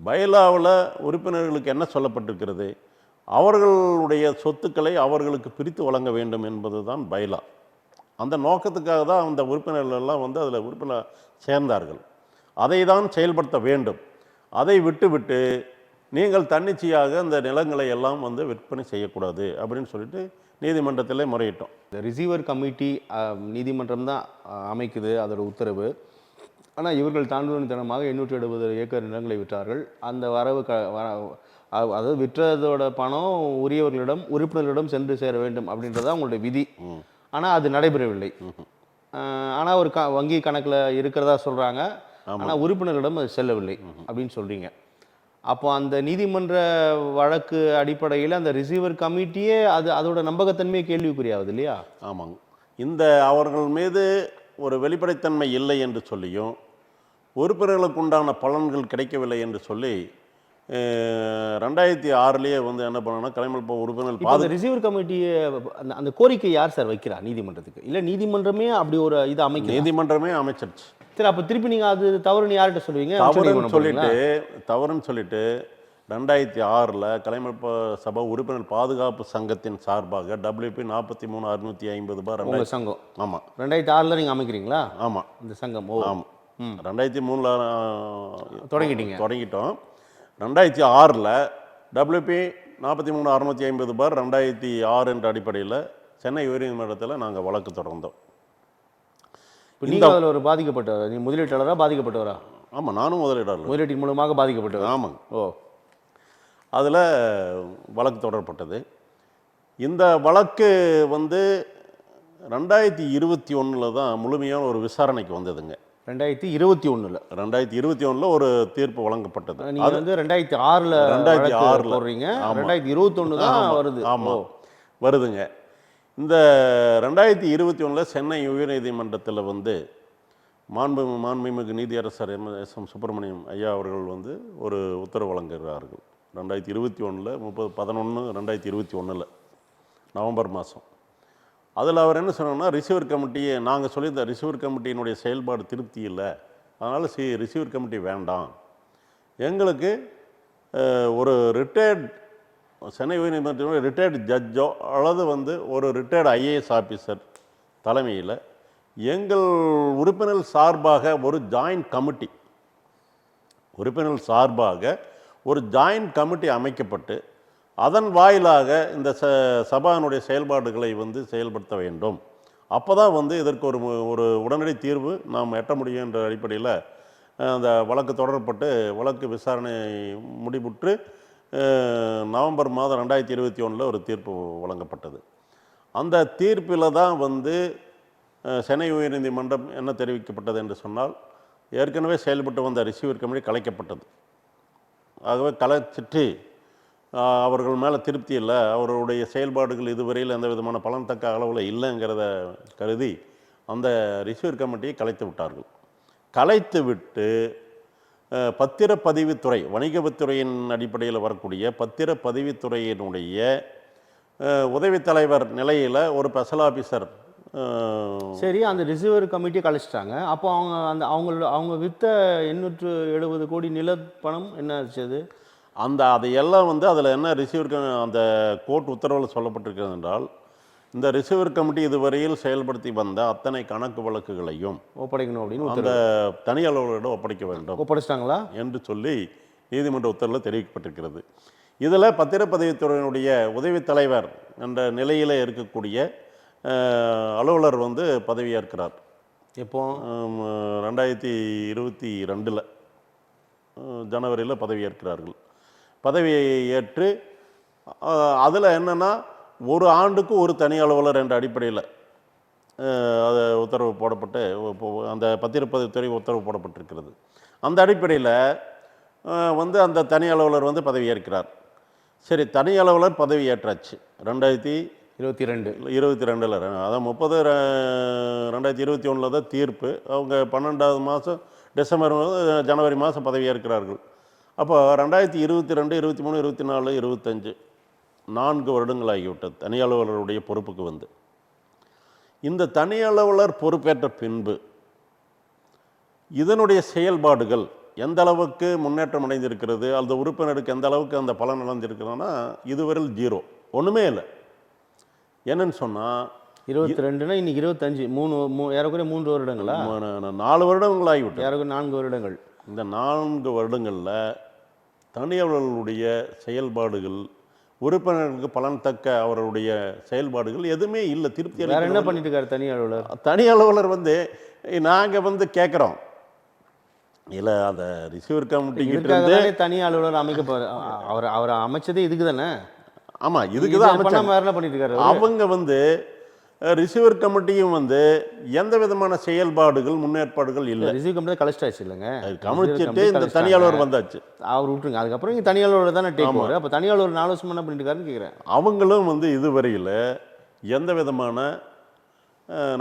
பைலாவில் உறுப்பினர்களுக்கு என்ன சொல்லப்பட்டிருக்கிறது, அவர்களுடைய சொத்துக்களை அவர்களுக்கு பிரித்து வழங்க வேண்டும் என்பது தான் பைலா. அந்த நோக்கத்துக்காக தான் அந்த உறுப்பினர்களெல்லாம் வந்து அதில் உறுப்பினர் சேர்ந்தார்கள். அதை தான் செயல்படுத்த வேண்டும். அதை விட்டு நீங்கள் தன்னிச்சையாக இந்த நிலங்களை எல்லாம் வந்து விற்பனை செய்யக்கூடாது அப்படின்னு சொல்லிட்டு நீதிமன்றத்திலே முறையிட்டோம். இந்த ரிசீவர் கமிட்டி நீதிமன்றம் தான் அமைக்குது, அதோட உத்தரவு. ஆனால் இவர்கள் தாண்டுதனமாக 870 ஏக்கர் நிலங்களை விற்றார்கள். அந்த வரவு அதாவது விற்றதோட பணம் உரியவர்களிடம் உறுப்பினர்களிடம் சென்று சேர வேண்டும் அப்படின்றதான் அவங்களுடைய விதி. ஆனால் அது நடைபெறவில்லை. ஆனால் ஒரு வங்கி கணக்கில் இருக்கிறதா சொல்கிறாங்க, ஆனால் உறுப்பினர்களிடம் அது செல்லவில்லை அப்படின்னு சொல்கிறீங்க. அப்போ அந்த நீதிமன்ற வழக்கு அடிப்படையில் அந்த ரிசீவர் கமிட்டியே அதோட நம்பகத்தன்மையை கேள்விக்குறியாகுது இல்லையா? ஆமாங்க. இந்த அவர்கள் மீது ஒரு வெளிப்படைத்தன்மை இல்லை என்று சொல்லியும் உறுப்பினர்களுக்கு உண்டான பலன்கள் கிடைக்கவில்லை என்று சொல்லி 2006 வந்து என்ன பண்ணணும்னா கலைமல் உறுப்பினர்கள் ரிசீவர் கமிட்டியை அந்த கோரிக்கை யார் சார் வைக்கிறா நீதிமன்றத்துக்கு? இல்லை நீதிமன்றமே அப்படி ஒரு இது அமைக்க? நீதிமன்றமே அமைச்சிருச்சு. சரி, அப்போ திருப்பி நீங்கள் அது தவறுன்னு யார்கிட்ட சொல்லுவீங்க? தவறுன்னு சொல்லிட்டு 2006 கலைமல் சபா உறுப்பினர் பாதுகாப்பு சங்கத்தின் சார்பாக WP 43,650 சங்கம். ஆமாம், 2006 நீங்கள் அமைக்கிறீங்களா? ஆமாம், இந்த சங்கம். ஆமாம், 2003 தொடங்கிட்டோம். 2006 WP 43,650/2006 என்ற அடிப்படையில் சென்னை உயர்நீதிமன்றத்தில் நாங்கள் வழக்கு தொடர்ந்தோம். இப்போ நீங்கள் அதில் ஒரு பாதிக்கப்பட்டவர், நீ முதலீட்டாளராக பாதிக்கப்பட்டவரா? ஆமாம், நானும் முதலீடாளர். முதலீட்டின் மூலமாக பாதிக்கப்பட்டவர். ஆமாங்க. ஓ, அதில் வழக்கு தொடரப்பட்டது. இந்த வழக்கு வந்து 2021 தான் முழுமையான ஒரு விசாரணைக்கு வந்ததுங்க. 2021 2021 ஒரு தீர்ப்பு வழங்கப்பட்டது. நீங்க வந்து 2006 2006 போடுறீங்க, ஆமா. 2021 தான் வருது. ஆமாம், வருதுங்க. இந்த 2021 சென்னை உயர்நீதிமன்றத்தில் வந்து மாண்புமிகு நீதியரசர் எம் சுப்பிரமணியம் ஐயா அவர்கள் வந்து ஒரு உத்தரவு வழங்குகிறார்கள். 2021 30/11/2021 நவம்பர் மாதம். அதில் அவர் என்ன சொன்னார்னா, ரிசீவர் கமிட்டியை நாங்கள் சொல்லியிருந்த ரிசீவர் கமிட்டியினுடைய செயல்பாடு திருப்தி இல்லை, அதனால் ரிசீவர் கமிட்டி வேண்டாம், எங்களுக்கு ஒரு ரிட்டையர்ட் சென்னை உயர்நீதிமன்றத்தினுடைய ரிட்டையர்டு ஜட்ஜோ அல்லது வந்து ஒரு ரிட்டையர்டு ஐஏஎஸ் ஆஃபீஸர் தலைமையில் எங்கள் உறுப்பினர் சார்பாக ஒரு ஜாயிண்ட் கமிட்டி அமைக்கப்பட்டு அதன் வாயிலாக இந்த சபாவினுடைய செயல்பாடுகளை வந்து செயல்படுத்த வேண்டும். அப்போ தான் வந்து இதற்கு ஒரு உடனடி தீர்வு நாம் எட்ட முடியும் என்ற அடிப்படையில் அந்த வழக்கு தொடரப்பட்டு வழக்கு விசாரணை முடிவுற்று நவம்பர் மாதம் 2021 ஒரு தீர்ப்பு வழங்கப்பட்டது. அந்த தீர்ப்பில் தான் வந்து சென்னை உயர்நீதிமன்றம் என்ன தெரிவிக்கப்பட்டது என்று சொன்னால், ஏற்கனவே செயல்பட்டு வந்த ரிசீவர் கமிட்டி கலைக்கப்பட்டது. ஆகவே கலைச்சிட்டு அவர்கள் மேலே திருப்தி இல்லை, அவர்களுடைய செயல்பாடுகள் இதுவரையில் எந்த விதமான பலன் தக்க அளவில் இல்லைங்கிறத கருதி அந்த ரிசீவர் கமிட்டியை கலைத்து விட்டார்கள். கலைத்து விட்டு பத்திரப்பதிவுத்துறை, வணிகத்துறையின் அடிப்படையில் வரக்கூடிய பத்திரப்பதிவுத்துறையினுடைய உதவி தலைவர் நிலையில் ஒரு ஸ்பெஷல் ஆஃபீஸர். சரி, அந்த ரிசீவர் கமிட்டியை கழிச்சிட்டாங்க. அப்போ அவங்க விற்ற 870 கோடி நில பணம் என்ன ஆச்சு? அதையெல்லாம் வந்து அதில் என்ன ரிசீவர் அந்த கோர்ட் உத்தரவில் சொல்லப்பட்டிருக்கிறது என்றால், இந்த ரிசீவர் கமிட்டி இதுவரையில் செயல்படுத்தி வந்த அத்தனை கணக்கு வழக்குகளையும் ஒப்படைக்கணும் அப்படின்னு அந்த தனி அலுவலரிடம் ஒப்படைக்க வேண்டும். ஒப்படைச்சிட்டாங்களா என்று சொல்லி நீதிமன்ற உத்தரவில் தெரிவிக்கப்பட்டிருக்கிறது. இதில் பத்திரப்பதிவுத்துறையினுடைய உதவி தலைவர் என்ற நிலையில் இருக்கக்கூடிய அலுவலர் வந்து பதவியேற்கிறார். எப்போ? 2022 ஜனவரியில் பதவியேற்கிறார்கள். பதவியை ஏற்று அதில் என்னென்னா, ஒரு ஆண்டுக்கு ஒரு தனி அலுவலர் என்ற அடிப்படையில் அது உத்தரவு போடப்பட்டு அந்த பத்திரப்பதிவுத்துறை உத்தரவு போடப்பட்டிருக்கிறது. அந்த அடிப்படையில் வந்து அந்த தனி அலுவலர் வந்து பதவியேற்கிறார். சரி, தனி அலுவலர் பதவி ஏற்றாச்சு 2022 அதான் 30/2021 தான் தீர்ப்பு. அவங்க 12வது மாதம் ஜனவரி மாதம் பதவியேற்கிறார்கள். அப்போ 2022, 23, 24, 25 4 வருடங்கள் ஆகிவிட்டது தனி அலுவலருடைய பொறுப்புக்கு வந்து. இந்த தனி அலுவலர் பொறுப்பேற்ற பின்பு இதனுடைய செயல்பாடுகள் எந்த அளவுக்கு முன்னேற்றம் அடைந்திருக்கிறது, அந்த உறுப்பினருக்கு எந்த அளவுக்கு அந்த பலன் அடைஞ்சிருக்கிறதுனா இதுவரையில் 0, ஒன்றுமே இல்லை. என்னன்னு சொன்னால் 22னா இன்னைக்கு 25, ஏறக்குறைய 3 வருடங்களா? 4 வருடங்கள் ஆகிவிட்டது. ஏறக்குறைய 4 வருடங்கள். இந்த 4 வருடங்களில் தனி அலுவலருடைய செயல்பாடுகள், உறுப்பினர்களுக்கு பலன் தக்க அவருடைய செயல்பாடுகள் எதுவுமே இல்லை. திருப்தி வேற என்ன பண்ணிட்டு இருக்காரு தனி அலுவலர்? தனி அலுவலர் வந்து நாங்கள் வந்து கேட்குறோம், இல்லை அந்த ரிசீவர் கமிட்டிக்கு தனி அலுவலர் அமைக்க அவர் அமைச்சதே இதுக்கு தானே? ஆமாம், இதுக்கு தான் அமைச்சர். வேற என்ன பண்ணிட்டு இருக்காரு அவங்க வந்து ரிசீவர் கமிட்டியும் வந்து எந்த விதமான செயல்பாடுகள் முன்னேற்பாடுகள் இல்லை. ரிசீவர் கமிட்டி கழிச்சிட்டாச்சு இல்லைங்க, கமிச்சிட்டு இந்த தனி அலுவலர் வந்தாச்சு, அவர் விட்டுருங்க. அதுக்கப்புறம் இங்கே தனி அலுவலர் தானே டேக் ஓவர். அப்போ தனி அலுவலர் 4 வருஷம் என்ன பண்ணிட்டு இருக்காருன்னு கேட்குறேன். அவங்களும் வந்து இதுவரையில் எந்த விதமான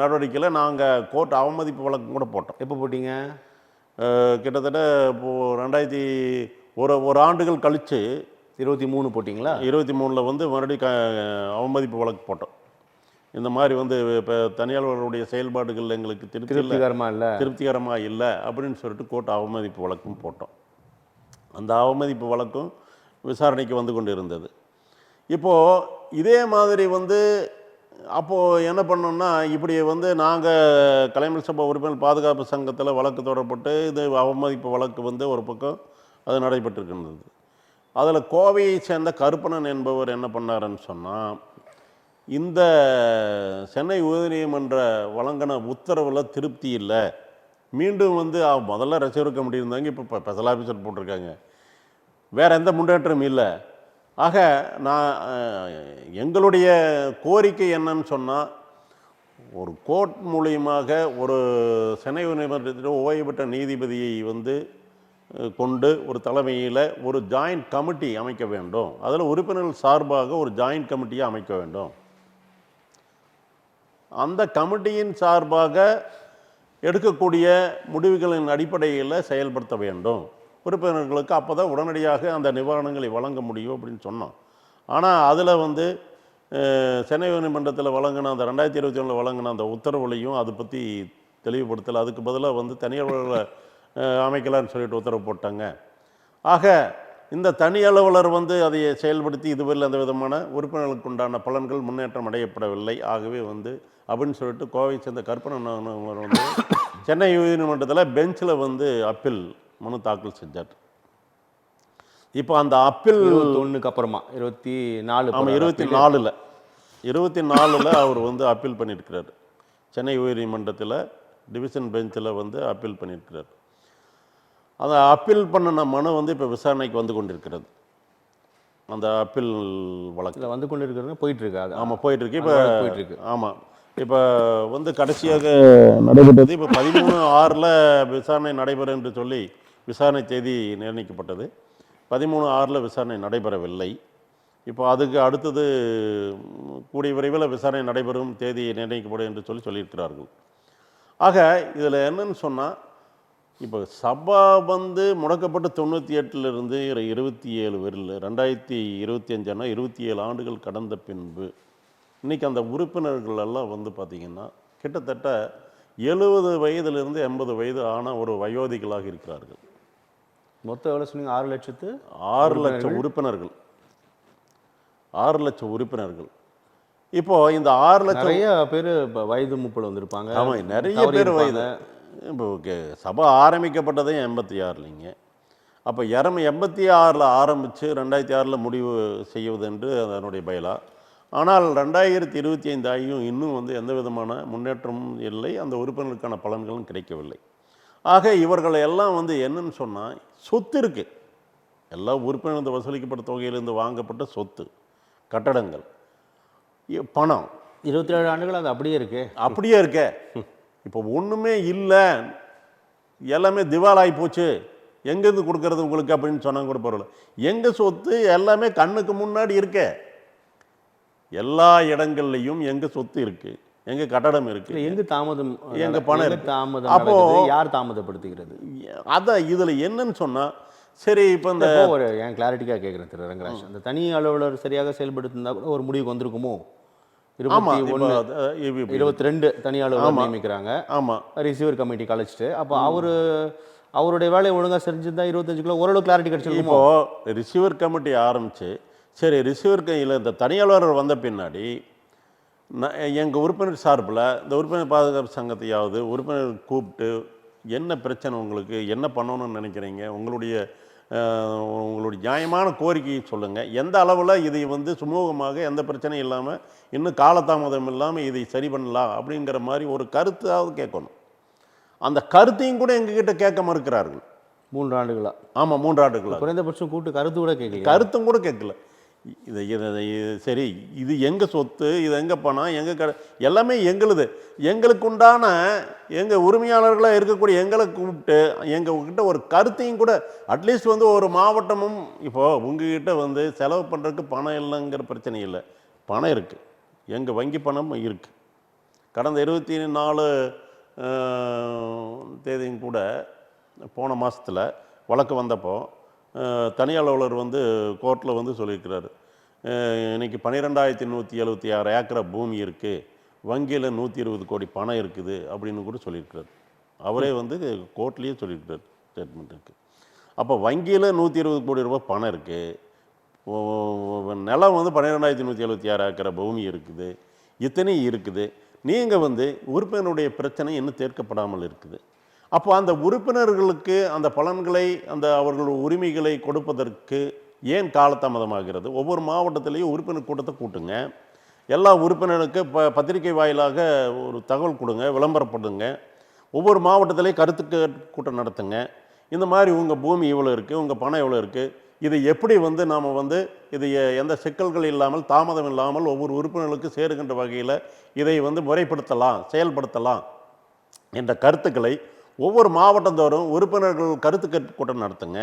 நடவடிக்கையில் நாங்கள் கோர்ட் அவமதிப்பு வழக்கு கூட போட்டோம். எப்போ போட்டீங்க? கிட்டத்தட்ட இப்போது ஒரு ஆண்டுகள் கழித்து 23 போட்டிங்களா? 23 வந்து மறுபடியும் அவமதிப்பு வழக்கு போட்டோம். இந்த மாதிரி வந்து இப்போ தனியாளர்களுடைய செயல்பாடுகள் எங்களுக்கு திருப்திகரமாக இல்லை அப்படின்னு சொல்லிட்டு கோர்ட் அவமதிப்பு வழக்கும் போட்டோம். அந்த அவமதிப்பு வழக்கும் விசாரணைக்கு வந்து கொண்டு இருந்தது. இப்போது இதே மாதிரி வந்து அப்போது என்ன பண்ணோம்னா, இப்படி வந்து நாங்கள் கலைஞர் சபை உறுப்பினர் பாதுகாப்பு சங்கத்தில் வழக்கு தொடரப்பட்டு இது அவமதிப்பு வழக்கு வந்து ஒரு பக்கம் அது நடைபெற்றிருக்கின்றது. அதில் கோவையை சேர்ந்த கருப்பணன் என்பவர் என்ன பண்ணாருன்னு சொன்னால், இந்த சென்னை உயர்நீதிமன்ற வழங்கின உத்தரவில் திருப்தி இல்லை, மீண்டும் வந்து முதல்ல ரிசர்வ் கமிட்டி இருந்தாங்க, இப்போ ஸ்பெஷல் ஆஃபீஸர் போட்டிருக்காங்க. வேறு எந்த முன்னேற்றமும் இல்லை. ஆக நான் எங்களுடைய கோரிக்கை என்னன்னு சொன்னால், ஒரு கோர்ட் மூலியமாக ஒரு சென்னை உயர்நீதிமன்றத்தில் ஓய்வு பெற்ற நீதிபதியை வந்து கொண்டு ஒரு தலைமையில் ஒரு ஜாயிண்ட் கமிட்டி அமைக்க வேண்டும். அதில் உறுப்பினர்கள் சார்பாக ஒரு ஜாயிண்ட் கமிட்டியை அமைக்க வேண்டும். அந்த கமிட்டியின் சார்பாக எடுக்கக்கூடிய முடிவுகளின் அடிப்படையில் செயல்படுத்த வேண்டும் உறுப்பினர்களுக்கு. அப்போ தான் உடனடியாக அந்த நிவாரணங்களை வழங்க முடியும் அப்படின்னு சொன்னோம். ஆனால் அதில் வந்து சென்னை உயர்நீதிமன்றத்தில் வழங்கின அந்த 2021 வழங்கின அந்த உத்தரவுலையும் அதை பற்றி தெளிவுபடுத்தலை. அதுக்கு பதிலாக வந்து தனியாளர்களை அமைக்கலான்னு சொல்லிட்டு உத்தரவு போட்டாங்க. ஆக இந்த தனி அலுவலர் வந்து அதை செயல்படுத்தி இதுவரையில் அந்த விதமான உறுப்பினர்களுக்கு உண்டான பலன்கள் முன்னேற்றம் அடையப்படவில்லை. ஆகவே வந்து அப்படின்னு சொல்லிட்டு கோவை சேர்ந்த கற்பனை வந்து சென்னை உயர்நீதிமன்றத்தில் பெஞ்சில் வந்து அப்பீல் மனு தாக்கல் செஞ்சார். இப்போ அந்த அப்பீல் 21க்கு அப்புறமா 24 ஆமாம் 24ல் அவர் வந்து அப்பீல் பண்ணியிருக்கிறார். சென்னை உயர்நீதிமன்றத்தில் டிவிஷன் பெஞ்சில் வந்து அப்பீல் பண்ணியிருக்கிறார். அந்த அப்பீல் பண்ணின மனு வந்து இப்போ விசாரணைக்கு வந்து கொண்டிருக்கிறது. அந்த அப்பீல் வழக்கில் வந்து கொண்டிருக்கிறது போயிட்டுருக்கு. ஆமாம் போயிட்டுருக்கு. இப்போ போயிட்டுருக்கு. ஆமாம் இப்போ வந்து கடைசியாக நடைபெற்றது இப்போ 13/6 விசாரணை நடைபெறும் என்று சொல்லி விசாரணை தேதி நிர்ணயிக்கப்பட்டது. 13/6 விசாரணை நடைபெறவில்லை. இப்போ அதுக்கு அடுத்தது கூடிய விரைவில் விசாரணை நடைபெறும் தேதி நிர்ணயிக்கப்படும் என்று சொல்லியிருக்கிறார்கள். ஆக இதில் என்னன்னு சொன்னால், இப்போ சபா வந்து முடக்கப்பட்டு 98லிருந்து 27 வரையில் 2025 27 ஆண்டுகள் கடந்த பின்பு இன்றைக்கி அந்த உறுப்பினர்கள் எல்லாம் வந்து பார்த்திங்கன்னா கிட்டத்தட்ட 70 வயதிலிருந்து 80 வயது ஆன ஒரு வயோதிகளாக இருக்கிறார்கள். மொத்தம் எவ்வளோ சொன்னீங்க? 6 லட்சம் உறுப்பினர்கள். 6 லட்சம் உறுப்பினர்கள். இப்போ இந்த 6 லட்சம் நிறைய பேர் வயது 30 வந்திருப்பாங்க. ஆமாம், நிறைய பேர் வயது. இப்போ சபை ஆரம்பிக்கப்பட்டதே 86லிங்க. அப்போ 86ல் ஆரம்பித்து 2006 முடிவு செய்வது என்று அதனுடைய பயிலா. ஆனால் 2025 ஆகியும் இன்னும் வந்து எந்த விதமான முன்னேற்றமும் இல்லை. அந்த உறுப்பினருக்கான பலன்களும் கிடைக்கவில்லை. ஆக இவர்கள் எல்லாம் வந்து என்னன்னு சொன்னால், சொத்து இருக்குது. எல்லா உறுப்பினர் வசூலிக்கப்பட்ட தொகையிலிருந்து வாங்கப்பட்ட சொத்து, கட்டடங்கள், பணம் 27 ஆண்டுகள் அது அப்படியே இருக்கே. இப்போ ஒன்றுமே இல்லை, எல்லாமே திவாலாகி போச்சு, எங்கேருந்து கொடுக்கறது உங்களுக்கு அப்படின்னு சொன்னாங்க கூட பரவாயில்ல. எங்கள் சொத்து எல்லாமே கண்ணுக்கு முன்னாடி இருக்கே. எல்லா இடங்கள்லையும் எங்கள் சொத்து இருக்குது, எங்கள் கட்டடம் இருக்குது, எங்கள் தாமதம், எங்கள் பணம் இருக்குது. தாமதம். அப்போ யார் தாமதப்படுத்துகிறது? அதான் இதில் என்னன்னு சொன்னால், சரி இப்போ இந்த ஏன் கிளாரிட்டிக்காக கேட்குறேன் திரு ரங்கராஜ், அந்த தனி அலுவலர் சரியாக செயல்படுத்தினா கூட ஒரு முடிவுக்கு வந்திருக்குமோ? 22 தனி அலுவலர் நியமிக்கிறாங்க. ஆமாம், ரிசீவர் கமிட்டி கழிச்சிட்டு, அப்போ அவருடைய வேலையை ஒழுங்காக செஞ்சுருந்தா 25 ஓரளவு கிளாரிட்டி கிடச்சிருக்கும். இப்போது ரிசீவர் கமிட்டி ஆரம்பித்து சரி ரிசீவர் கையில் இந்த தனி அலுவலர் வந்த பின்னாடி எங்கள் உறுப்பினர் சார்பில் இந்த உறுப்பினர் பாதுகாப்பு சங்கத்தையாவது உறுப்பினர் கூப்பிட்டு என்ன பிரச்சனை, உங்களுக்கு என்ன பண்ணணும்னு நினைக்கிறீங்க, உங்களுடைய நியாயமான கோரிக்கையை சொல்லுங்கள், எந்த அளவில் இதை வந்து சுமூகமாக எந்த பிரச்சனையும் இல்லாமல் இன்னும் காலதாமதம் இல்லாமல் இதை சரி பண்ணலாம் அப்படிங்கிற மாதிரி ஒரு கருத்தாவது கேட்கணும். அந்த கருத்தையும் கூட எங்ககிட்ட கேட்க மறுக்கிறார்கள். 3 ஆண்டுகளா? ஆமாம், 3 ஆண்டுகளா. குறைந்தபட்சம் கூட்டு கருத்து கூட கேட்கல. கருத்தும் கூட கேட்கல. சரி இது எங்கள் சொத்து, இது எங்கள் பணம், எங்கள் எல்லாமே எங்களுது, எங்களுக்கு உண்டான எங்கள் உரிமையாளர்களாக இருக்கக்கூடிய எங்களை கூப்பிட்டு எங்ககிட்ட ஒரு கருத்தையும் கூட அட்லீஸ்ட் வந்து ஒரு மாவட்டமும் இப்போது உங்ககிட்ட வந்து செலவு பண்ணுறதுக்கு பணம் இல்லைங்கிற பிரச்சனை இல்லை, பணம் இருக்குது, எங்கள் வங்கி பணம் இருக்குது. கடந்த 24 தேதியும் கூட போன மாதத்தில் வழக்கு வந்தப்போ தனி அலுவலர் வந்து கோர்ட்டில் வந்து சொல்லியிருக்கிறாரு, இன்றைக்கி 12,176 ஏக்கரை பூமி இருக்குது, வங்கியில் 120 கோடி பணம் இருக்குது அப்படின்னு கூட சொல்லியிருக்கிறார். அவரே வந்து கோர்ட்லேயே சொல்லியிருக்கிறார், ஸ்டேட்மெண்ட் இருக்குது. அப்போ வங்கியில் 120 கோடி ரூபாய் பணம் இருக்குது, நிலம் வந்து 12,176 ஏக்கரை பூமி இருக்குது, இத்தனையும் இருக்குது. நீங்கள் வந்து உறுப்பினருடைய பிரச்சனை இன்னும் தீர்க்கப்படாமல் இருக்குது. அப்போ அந்த உறுப்பினர்களுக்கு அந்த பலன்களை அந்த அவர்கள் உரிமைகளை கொடுப்பதற்கு ஏன் காலதாமதமாகிறது? ஒவ்வொரு மாவட்டத்திலையும் உறுப்பினர் கூட்டத்தை கூட்டுங்க, எல்லா உறுப்பினருக்கு பத்திரிகை வாயிலாக ஒரு தகவல் கொடுங்க, விளம்பரப்படுங்க, ஒவ்வொரு மாவட்டத்திலையும் கருத்து கூட்டம் நடத்துங்க. இந்த மாதிரி உங்கள் பூமி இவ்வளோ இருக்குது, உங்கள் பணம் எவ்வளோ இருக்குது, இதை எப்படி வந்து நாம் வந்து இது எந்த சிக்கல்கள் இல்லாமல் தாமதம் இல்லாமல் ஒவ்வொரு உறுப்பினர்களுக்கு சேருகின்ற வகையில் இதை வந்து முறைப்படுத்தலாம், செயல்படுத்தலாம் என்ற கருத்துக்களை ஒவ்வொரு மாவட்டந்தோறும் உறுப்பினர்கள் கருத்து கூட்டம் நடத்துங்க.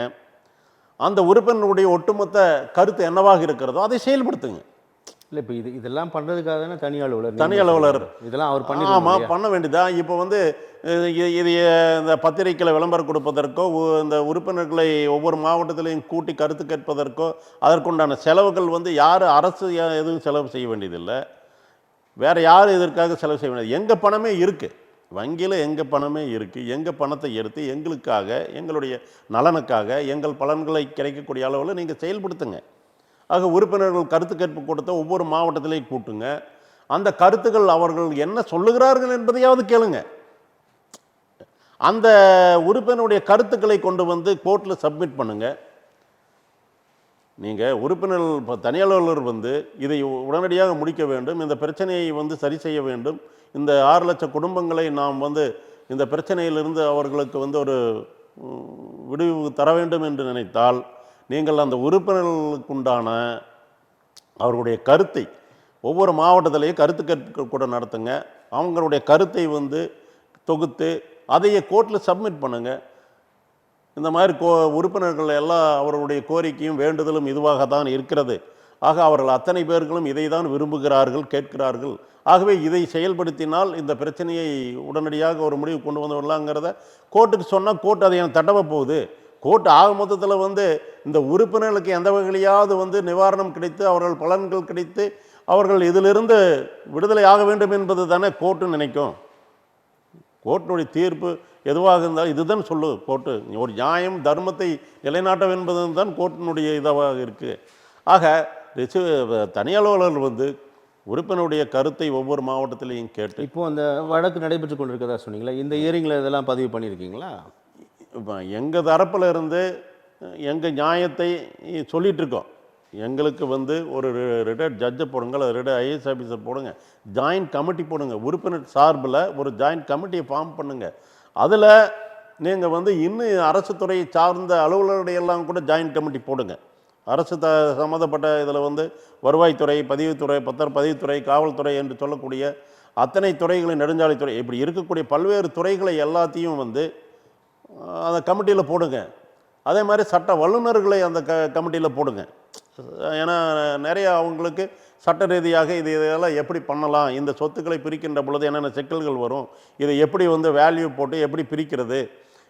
அந்த உறுப்பினருடைய ஒட்டுமொத்த கருத்து என்னவாக இருக்கிறதோ அதை செயல்படுத்துங்க. இல்லை, இப்போ இதெல்லாம் பண்ணுறதுக்காக தானே தனி அலுவலர் தனி அலுவலர் இதெல்லாம் அவர் பண்ணி. ஆமாம், பண்ண வேண்டியதா. இப்போ வந்து இது இந்த பத்திரிக்கையில் விளம்பரம் கொடுப்பதற்கோ இந்த உறுப்பினர்களை ஒவ்வொரு மாவட்டத்திலையும் கூட்டி கருத்து கேட்பதற்கோ அதற்குண்டான செலவுகள் வந்து யார் அரசு எதுவும் செலவு செய்ய வேண்டியதில்லை, வேறு யாரும் இதற்காக செலவு செய்ய வேண்டியது. எங்கள் பணமே இருக்குது, வங்கியில் எங்கள் பணமே இருக்குது. எங்கள் பணத்தை எடுத்து எங்களுக்காக, எங்களுடைய நலனுக்காக, எங்கள் பலன்களை கிடைக்கக்கூடிய அளவில் நீங்கள் செயல்படுத்துங்க. ஆக உறுப்பினர்கள் கருத்து கேட்பு கொடுத்த ஒவ்வொரு மாவட்டத்திலையும் கூட்டுங்க. அந்த கருத்துக்கள் அவர்கள் என்ன சொல்லுகிறார்கள் என்பதையாவது கேளுங்க. அந்த உறுப்பினருடைய கருத்துக்களை கொண்டு வந்து கோர்ட்டில் சப்மிட் பண்ணுங்க. நீங்கள் உறுப்பினர்கள் இப்போ தனி அலுவலர் வந்து இதை உடனடியாக முடிக்க வேண்டும், இந்த பிரச்சனையை வந்து சரி செய்ய வேண்டும், இந்த 6 லட்சம் குடும்பங்களை நாம் வந்து இந்த பிரச்சனையிலிருந்து அவர்களுக்கு வந்து ஒரு விடுவு தர வேண்டும் என்று நினைத்தால் நீங்கள் அந்த உறுப்பினர்களுக்குண்டான அவர்களுடைய கருத்தை ஒவ்வொரு மாவட்டத்திலேயே கருத்து கேட்பு கூட நடத்துங்க. அவங்களுடைய கருத்தை வந்து தொகுத்து அதையே கோர்ட்டில் சப்மிட் பண்ணுங்கள். இந்த மாதிரி உறுப்பினர்கள் எல்லாம் அவர்களுடைய கோரிக்கையும் வேண்டுதலும் இதுவாக தான் இருக்கிறது. ஆக அவர்கள் அத்தனை பேர்களும் இதை தான் விரும்புகிறார்கள், கேட்கிறார்கள். ஆகவே இதை செயல்படுத்தினால் இந்த பிரச்சனையை உடனடியாக ஒரு முடிவு கொண்டு வந்து வரலாங்கிறத கோர்ட்டுக்கு சொன்னால் கோர்ட் அதை எனக்கு தட்டவ போகுது. கோர்ட் ஆக மொத்தத்தில் வந்து இந்த உறுப்பினர்களுக்கு எந்த வகையிலையாவது வந்து நிவாரணம் கிடைத்து அவர்கள் பலன்கள் கிடைத்து அவர்கள் இதிலிருந்து விடுதலை ஆக வேண்டும் என்பது தானே கோர்ட்டுன்னு நினைக்கும். கோர்ட்டினுடைய தீர்ப்பு எதுவாக இருந்தால் இதுதான் சொல்லு கோர்ட்டு. ஒரு நியாயம் தர்மத்தை நிலைநாட்ட என்பது தான் கோர்ட்டினுடைய இதாக இருக்குது. ஆக தனி அலுவலர் வந்து உறுப்பினருடைய கருத்தை ஒவ்வொரு மாவட்டத்திலையும் கேட்டு. இப்போது அந்த வழக்கு நடைபெற்று கொண்டிருக்கிறதா சொன்னீங்களா, இந்த ஹியரிங்கில் இதெல்லாம் பதிவு பண்ணியிருக்கீங்களா? இப்போ எங்கள் தரப்பில் இருந்து எங்கள் நியாயத்தை சொல்லிகிட்ருக்கோம். எங்களுக்கு வந்து ஒரு ரிட்டையர்ட் ஜட்ஜை போடுங்க, அல்லது ரிட்டையர்ட் ஐஏஎஸ் ஆஃபீஸர் போடுங்க, ஜாயின்ட் கமிட்டி போடுங்க, உறுப்பினர் சார்பில் ஒரு ஜாயின்ட் கமிட்டியை ஃபார்ம் பண்ணுங்கள். அதில் நீங்கள் வந்து இன்னும் அரசு துறையை சார்ந்த அலுவலர்களையெல்லாம் கூட ஜாயின்ட் கமிட்டி போடுங்க. அரசு சம்மந்தப்பட்ட இதில் வந்து வருவாய்த்துறை, பதிவுத்துறை, பதிவுத்துறை, காவல்துறை என்று சொல்லக்கூடிய அத்தனை துறைகளை, நெடுஞ்சாலைத்துறை, இப்படி இருக்கக்கூடிய பல்வேறு துறைகளை எல்லாத்தையும் வந்து அந்த கமிட்டியில் போடுங்க. அதே மாதிரி சட்ட வல்லுநர்களை அந்த கமிட்டியில் போடுங்க. ஏன்னா நிறைய அவங்களுக்கு சட்ட ரீதியாக இதெல்லாம் எப்படி பண்ணலாம், இந்த சொத்துக்களை பிரிக்கின்ற பொழுது என்னென்ன சிக்கல்கள் வரும், இதை எப்படி வந்து வேல்யூ போட்டு எப்படி பிரிக்கிறது,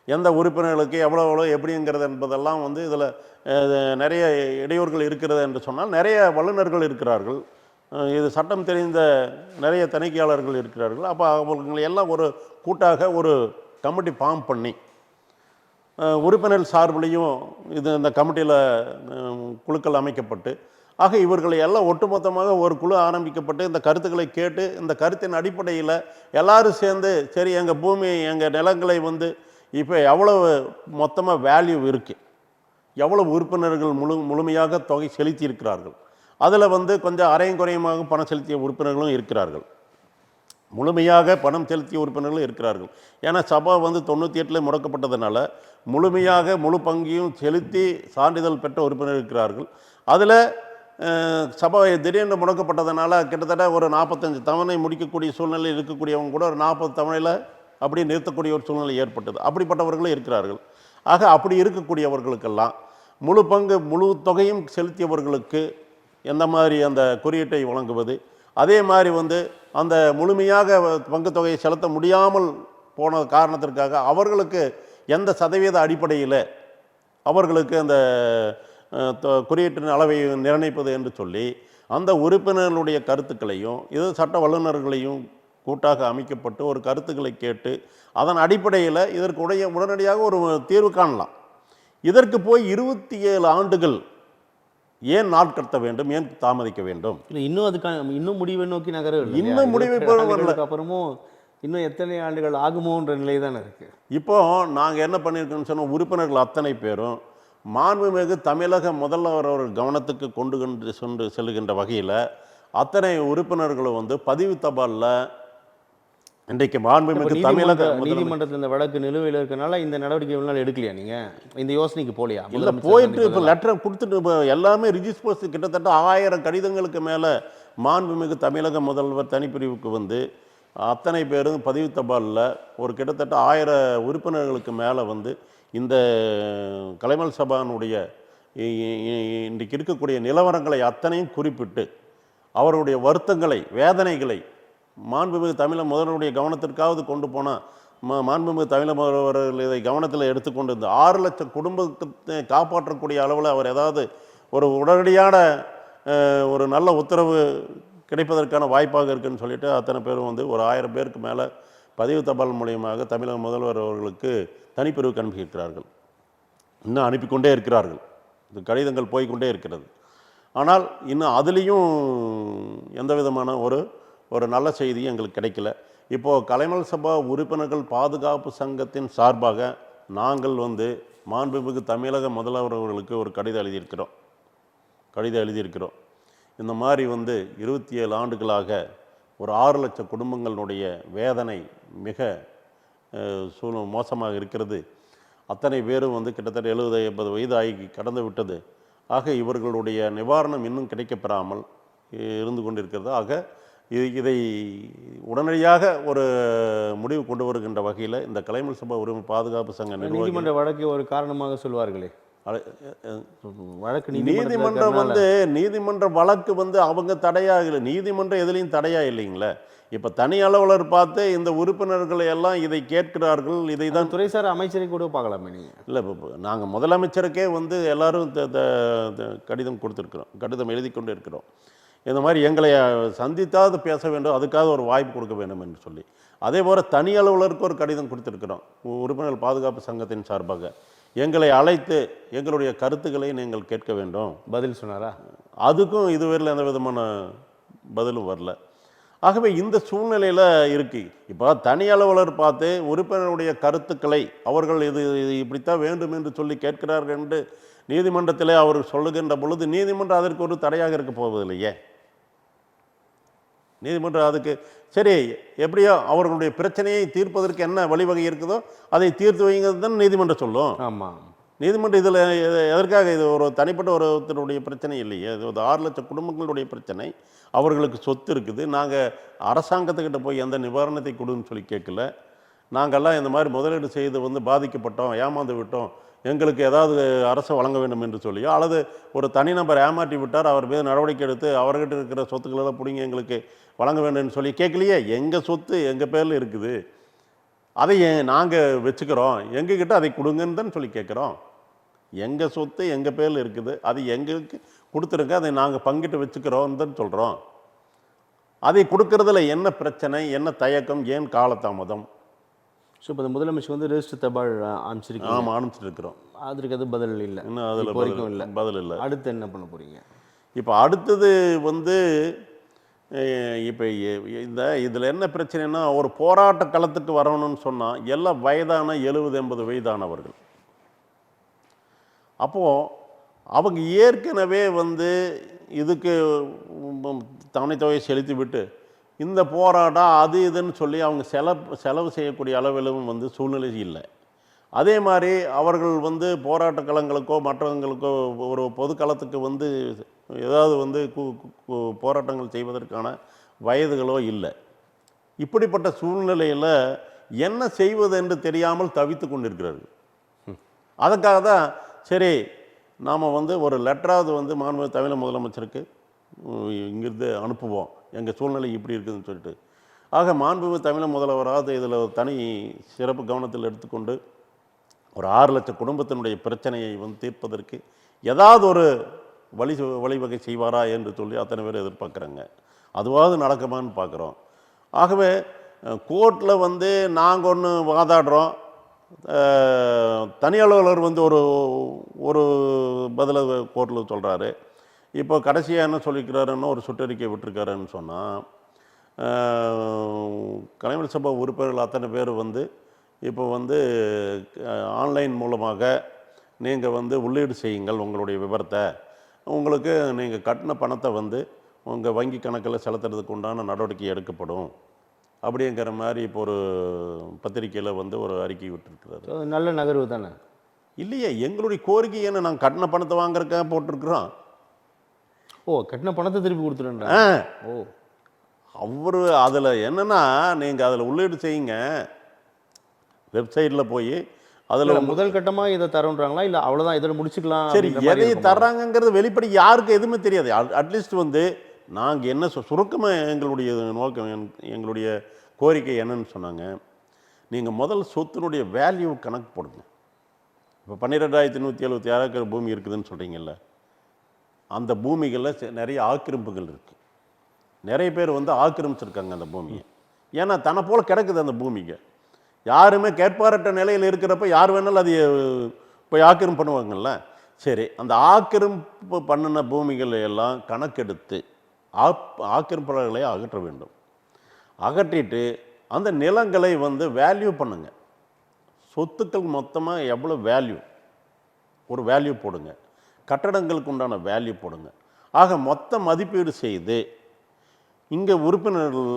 எந்த உறுப்பினர்களுக்கு எவ்வளோ எப்படிங்கிறது என்பதெல்லாம் வந்து இதில் நிறைய இடையூறுகள் இருக்கிறது என்று சொன்னால் நிறைய வல்லுநர்கள் இருக்கிறார்கள், இது சட்டம் தெரிந்த நிறைய தணிக்கையாளர்கள் இருக்கிறார்கள். அப்போ அவங்களை எல்லாம் ஒரு கூட்டாக ஒரு கமிட்டி ஃபார்ம் பண்ணி உறுப்பினர் சார்பிலையும் இந்த கமிட்டியில் குழுக்கள் அமைக்கப்பட்டு, ஆக இவர்களை எல்லாம் ஒட்டுமொத்தமாக ஒரு குழு ஆரம்பிக்கப்பட்டு இந்த கருத்துக்களை கேட்டு இந்த கருத்தின் அடிப்படையில் எல்லாரும் சேர்ந்து சரி எங்கள் பூமி, எங்கள் நிலங்களை வந்து இப்போ எவ்வளவு மொத்தமாக வேல்யூ இருக்குது, எவ்வளவு உறுப்பினர்கள் முழுமையாக தொகை செலுத்தி இருக்கிறார்கள், அதில் வந்து கொஞ்சம் அரையும் குறையுமாக பணம் செலுத்திய உறுப்பினர்களும் இருக்கிறார்கள், முழுமையாக பணம் செலுத்திய உறுப்பினர்களும் இருக்கிறார்கள். ஏன்னா சபா வந்து 98 முடக்கப்பட்டதுனால முழுமையாக முழு பங்கையும் செலுத்தி சான்றிதழ் பெற்ற உறுப்பினர் இருக்கிறார்கள். அதில் சபா திடீர்னு முடக்கப்பட்டதுனால கிட்டத்தட்ட ஒரு 45 தவணை முடிக்கக்கூடிய சூழ்நிலையில் இருக்கக்கூடியவங்க கூட ஒரு 40 தவணையில் அப்படியே நிறுத்தக்கூடிய ஒரு சூழ்நிலை ஏற்பட்டது. அப்படிப்பட்டவர்களும் இருக்கிறார்கள். ஆக அப்படி இருக்கக்கூடியவர்களுக்கெல்லாம் முழு பங்கு முழு தொகையும் செலுத்தியவர்களுக்கு எந்த மாதிரி அந்த குறியீட்டை வழங்குவது, அதே மாதிரி வந்து அந்த முழுமையாக பங்கு தொகையை செலுத்த முடியாமல் போன காரணத்திற்காக அவர்களுக்கு எந்த சதவீத அடிப்படையில் அவர்களுக்கு அந்த குறியீட்டின் அளவை நிர்ணயிப்பது என்று சொல்லி அந்த உறுப்பினர்களுடைய கருத்துக்களையும் இது சட்ட வல்லுநர்களையும் கூட்டாக அமைக்கப்பட்டு ஒரு கருத்துக்களை கேட்டு அதன் அடிப்படையில் இதற்கு உடனடியாக ஒரு தீர்வு காணலாம். இதற்கு போய் 27 ஆண்டுகள் ஏன் நாட்கடத்த வேண்டும், ஏன் தாமதிக்க வேண்டும்? இன்னும் அதுக்கான இன்னும் முடிவை நோக்கி நகரவில்லை. இன்னும் முடிவை அப்புறமும் இன்னும் எத்தனை ஆண்டுகள் ஆகுமோன்ற நிலை தான் இருக்கு. இப்போ நாங்கள் என்ன பண்ணியிருக்கோம்னு சொன்னோம், உறுப்பினர்கள் அத்தனை பேரும் மாண்புமிகு தமிழக முதல்வர் அவர்கள் கவனத்துக்கு செல்லுகின்ற வகையில் அத்தனை உறுப்பினர்களும் வந்து பதிவு தபாலில் இன்றைக்கு மாண்புமிகு தமிழக முதலமைச்சர் நீதிமன்றத்தில் இந்த வழக்கு நிலுவையில் இருக்கனால இந்த நடவடிக்கை இவ்வளவு நாள் எடுக்கலையா நீங்க? இந்த யோசனைக்கு போலியா? இல்லை போயிட்டு இப்போ லெட்டரை கொடுத்துட்டு இப்போ எல்லாமே ரிஜிஸ்டர்ஸ் கிட்டத்தட்ட 1000 கடிதங்களுக்கு மேலே மாண்புமிகு தமிழக முதல்வர் தனிப்பிரிவுக்கு வந்து அத்தனை பேரும் பதிவு தபாலில் ஒரு கிட்டத்தட்ட 1000 உறுப்பினர்களுக்கு மேலே வந்து இந்த கலைமல் சபானுடைய இன்றைக்கு இருக்கக்கூடிய நிலவரங்களை அத்தனையும் குறிப்பிட்டு அவருடைய வருத்தங்களை வேதனைகளை மாண்புமிகு தமிழக முதல்வருடைய கவனத்திற்காவது கொண்டு போனால் மாண்புமிகு தமிழக முதல்வர்கள் இதை கவனத்தில் எடுத்துக்கொண்டு இந்த 6 லட்சம் குடும்பத்தை காப்பாற்றக்கூடிய அளவில் அவர் ஏதாவது ஒரு உடனடியான ஒரு நல்ல உத்தரவு கிடைப்பதற்கான வாய்ப்பாக இருக்குன்னு சொல்லிட்டு அத்தனை பேரும் வந்து ஒரு 1000 பேருக்கு மேலே பதிவு தபால் மூலியமாக தமிழக முதல்வர் அவர்களுக்கு தனிப்பிரிவுக்கு அனுப்பியிருக்கிறார்கள். இன்னும் அனுப்பிக்கொண்டே இருக்கிறார்கள். இந்த கடிதங்கள் போய்கொண்டே இருக்கிறது. ஆனால் இன்னும் அதுலேயும் எந்த விதமான ஒரு நல்ல செய்தி எங்களுக்கு கிடைக்கல. இப்போது கலைமல் சபா உறுப்பினர்கள் பாதுகாப்பு சங்கத்தின் சார்பாக நாங்கள் வந்து மாண்புமிகு தமிழக முதல்வர் அவர்களுக்கு ஒரு கடிதம் எழுதியிருக்கிறோம். இந்த மாதிரி வந்து 27 ஆண்டுகளாக ஒரு 6 லட்சம் குடும்பங்களுடைய வேதனை மிக மோசமாக இருக்கிறது. அத்தனை பேரும் வந்து கிட்டத்தட்ட 70-80 வயது ஆகி கடந்து விட்டது. ஆக இவர்களுடைய நிவாரணம் இன்னும் கிடைக்கப்பெறாமல் இருந்து கொண்டிருக்கிறது. ஆக இதை உடனடியாக ஒரு முடிவு கொண்டு வருகின்ற வகையில் இந்த கலைமல் சபா உரிமை பாதுகாப்பு சங்க நீதிமன்ற வழக்கை ஒரு காரணமாக சொல்வார்களே. வழக்கு நீதிமன்றம் வந்து நீதிமன்ற வழக்கு வந்து அவங்க தடையாக இல்லை. நீதிமன்றம் எதுலேயும் தடையாக இல்லைங்களே. இப்போ தனி அலுவலர் பார்த்து இந்த உறுப்பினர்களை எல்லாம் இதை கேட்கிறார்கள். இதை தான் துறைசார் அமைச்சரை கூட பார்க்கலாமே நீங்கள். இல்லை, இப்போ நாங்கள் முதலமைச்சருக்கே வந்து எல்லாரும் கடிதம் எழுதி கொண்டு இருக்கிறோம். இந்த மாதிரி எங்களை சந்தித்தாவது பேச வேண்டும், அதுக்காக ஒரு வாய்ப்பு கொடுக்க வேண்டும் என்று சொல்லி. அதே போல் தனி அலுவலருக்கு ஒரு கடிதம் கொடுத்துருக்கிறோம். உறுப்பினர்கள் பாதுகாப்பு சங்கத்தின் சார்பாக எங்களை அழைத்து எங்களுடைய கருத்துக்களை நீங்கள் கேட்க வேண்டும். பதில் சொன்னாரா? அதுக்கும் இதுவரையில் எந்த விதமான பதிலும் வரல. ஆகவே இந்த சூழ்நிலையில் இருக்குது. இப்போ தனி அலுவலர் பார்த்து உறுப்பினருடைய கருத்துக்களை அவர்கள் இது இப்படித்தான் வேண்டும் என்று சொல்லி கேட்கிறார்கள் என்று நீதிமன்றத்தில் அவர் சொல்லுகின்ற பொழுது நீதிமன்றம் அதற்கு ஒரு தடையாக இருக்க போவதில்லையே. நீதிமன்றம் அதுக்கு சரி எப்படியோ அவர்களுடைய பிரச்சனையை தீர்ப்பதற்கு என்ன வழிவகை இருக்குதோ அதை தீர்த்து வைங்கிறது தான் நீதிமன்றம் சொல்லும். ஆமாம், நீதிமன்றம் இதில் எதற்காக இது ஒரு தனிப்பட்ட ஒருத்தருடைய பிரச்சனை இல்லையே. இது ஒரு 6 லட்சம் குடும்பங்களுடைய பிரச்சனை. அவர்களுக்கு சொத்து இருக்குது. நாங்கள் அரசாங்கத்துக்கிட்ட போய் எந்த நிவாரணத்தை கொடுன்னு சொல்லி கேட்கல. நாங்கள்லாம் இந்த மாதிரி முதலீடு செய்து வந்து பாதிக்கப்பட்டோம், ஏமாந்து விட்டோம், எங்களுக்கு ஏதாவது அரசு வழங்க வேண்டும் என்று சொல்லியோ அல்லது ஒரு தனிநபர் ஏமாற்றி விட்டார், அவர் மீது நடவடிக்கை எடுத்து அவர்கிட்ட இருக்கிற சொத்துக்களெல்லாம் பிடிங்க எங்களுக்கு வழங்க வேண்டும்னு சொல்லி கேட்கலையே. எங்கள் சொத்து எங்கள் பேரில் இருக்குது, அதை நாங்கள் வச்சுக்கிறோம், எங்ககிட்ட அதை கொடுங்கன்னு தான் சொல்லி கேட்குறோம். எங்கள் சொத்து எங்கள் பேரில் இருக்குது, அது எங்களுக்கு கொடுத்துருங்க, அதை நாங்கள் பங்கிட்டு வச்சுக்கிறோன்னு தான் சொல்கிறோம். அதை கொடுக்கறதுல என்ன பிரச்சனை, என்ன தயக்கம், ஏன் காலதாமதம்? ஸோ இப்போ முதலமைச்சர் வந்து ரெஜிஸ்டர் தபால் அனுப்பிச்சிருக்கோம். ஆமாம், அனுப்பிச்சிருக்கிறோம். அதுக்கு அது பதில் இல்லை, இன்னும் அதில் வரைக்கும் இல்லை, பதில் இல்லை. அடுத்து என்ன பண்ண போகிறீங்க? இப்போ அடுத்தது வந்து இப்போ இதில் என்ன பிரச்சனைன்னா ஒரு போராட்ட களத்துக்கு வரணும்னு சொன்னால் எல்லாம் வயதான 70-80 வயதானவர்கள். அப்போது அவங்க ஏற்கனவே வந்து இதுக்கு தவணை தொகையை செலுத்தி விட்டு இந்த போராட்டம் அது இதுன்னு சொல்லி அவங்க செலவு செய்யக்கூடிய அளவிலும் வந்து சூழ்நிலை இல்லை. அதே மாதிரி அவர்கள் வந்து போராட்ட களங்களுக்கோ மற்றவங்களுக்கோ ஒரு பொதுக்களத்துக்கு வந்து ஏதாவது வந்து போராட்டங்கள் செய்வதற்கான வயதுகளோ இல்லை. இப்படிப்பட்ட சூழ்நிலையில் என்ன செய்வது என்று தெரியாமல் தவித்து கொண்டிருக்கிறார்கள். அதுக்காக தான் சரி நாம் வந்து ஒரு லெட்டராவது வந்து மாண்புமிகு தமிழக முதலமைச்சருக்கு இங்கிருந்து அனுப்புவோம், எங்கள் சூழ்நிலை இப்படி இருக்குதுன்னு சொல்லிட்டு. ஆக மாண்புமிகு தமிழக முதல்வராவது இதில் தனி சிறப்பு கவனத்தில் எடுத்துக்கொண்டு ஒரு 6 லட்சம் குடும்பத்தினுடைய பிரச்சனையை வந்து தீர்ப்பதற்கு ஏதாவது ஒரு வழிவகை செய்வாரா என்று சொல்லி அத்தனை பேர் எதிர்பார்க்குறாங்க. அதுவாவது நடக்குமான்னு பார்க்குறோம். ஆகவே கோர்ட்டில் வந்து நாங்கள் ஒன்று வாதாடுறோம், தனி அலுவலர் வந்து ஒரு பதிலை கோர்ட்டில் சொல்கிறாரு. இப்போ கடைசியாக என்ன சொல்லிக்கிறாருன்னு ஒரு சுற்றறிக்கை விட்டுருக்காருன்னு சொன்னால் கலைஞர் சபா உறுப்பினர்கள் அத்தனை பேர் வந்து இப்போ வந்து ஆன்லைன் மூலமாக நீங்கள் வந்து உள்ளீடு செய்யுங்கள் உங்களுடைய விவரத்தை, உங்களுக்கு நீங்கள் கட்டின பணத்தை வந்து உங்கள் வங்கி கணக்கில் செலுத்துறதுக்கு உண்டான நடவடிக்கை எடுக்கப்படும் அப்படிங்கிற மாதிரி இப்போ ஒரு பத்திரிக்கையில் வந்து ஒரு அறிக்கை விட்டுருக்கிறாரு. அது நல்ல நகர்வு தானே. இல்லையே, எங்களுடைய கோரிக்கை என்ன, நாங்கள் கட்டின பணத்தை வாங்குறதுக்காக போட்டிருக்கிறோம். ஓ, கட்டின பணத்தை திருப்பி கொடுத்துருன்றா. ஆ ஓ, அவர் அதில் என்னென்னா, நீங்கள் அதில் உள்ளீடு செய்யுங்க, வெப்சைட்டில் போய் அதில் முதல் கட்டமா இதை தரோன்றாங்களா இல்லை அவ்வளோதான் இதோட முடிச்சுக்கலாம்? சரி, அப்படின்ற மாதிரி எதை இருக்குமா? தர்றாங்கங்கிறது வெளிப்படை யாருக்கு எதுவுமே தெரியாது. அட்லீஸ்ட் வந்து நாங்கள் என்ன சுருக்கமாக எங்களுடைய நோக்கம், எங்களுடைய கோரிக்கை என்னன்னு சொன்னாங்க, நீங்கள் முதல் சொத்தினுடைய வேல்யூ கணக்கு போடுங்க. இப்போ 12,176 ஏக்கர் பூமி இருக்குதுன்னு சொல்கிறீங்கல்ல, அந்த பூமிகளில் நிறைய ஆக்கிரமிப்புகள் இருக்குது. நிறைய பேர் வந்து ஆக்கிரமிச்சிருக்காங்க அந்த பூமியை. ஏன்னா தன்னை போல் கிடக்குது அந்த பூமிக்கு. யாருமே கேட்பாரற்ற நிலையில் இருக்கிறப்ப யார் வேணாலும் அது போய் ஆக்கிரமிப்பு பண்ணுவாங்கல்ல. சரி, அந்த ஆக்கிரமிப்பு பண்ணின பூமிகளை எல்லாம் கணக்கெடுத்து ஆக்கிரமிப்பாளர்களை அகற்ற வேண்டும். அகற்றிட்டு அந்த நிலங்களை வந்து வேல்யூ பண்ணுங்க. சொத்துக்கள் மொத்தமாக எவ்வளோ வேல்யூ, ஒரு வேல்யூ போடுங்க. கட்டடங்களுக்கு உண்டான வேல்யூ போடுங்க. ஆக மொத்த மதிப்பீடு செய்து இங்கே உறுப்பினர்கள்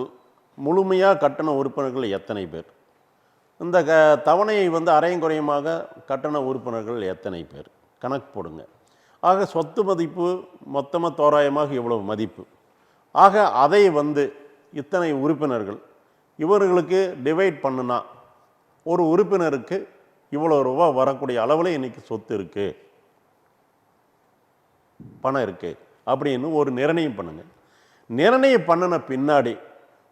முழுமையாக கட்டண உறுப்பினர்கள் எத்தனை பேர், இந்த தவணையை வந்து அரையும் குறையுமாக கட்டண உறுப்பினர்கள் எத்தனை பேர் கணக்கு போடுங்க. ஆக சொத்து மதிப்பு மொத்தமாக தோராயமாக இவ்வளவு மதிப்பு. ஆக அதை வந்து இத்தனை உறுப்பினர்கள் இவர்களுக்கு டிவைட் பண்ணுனா ஒரு உறுப்பினருக்கு இவ்வளோ ரூபா வரக்கூடிய அளவில் இன்றைக்கி சொத்து இருக்குது, பணம் இருக்குது அப்படின்னு ஒரு நிர்ணயம் பண்ணுங்க. நிர்ணயம் பண்ணின பின்னாடி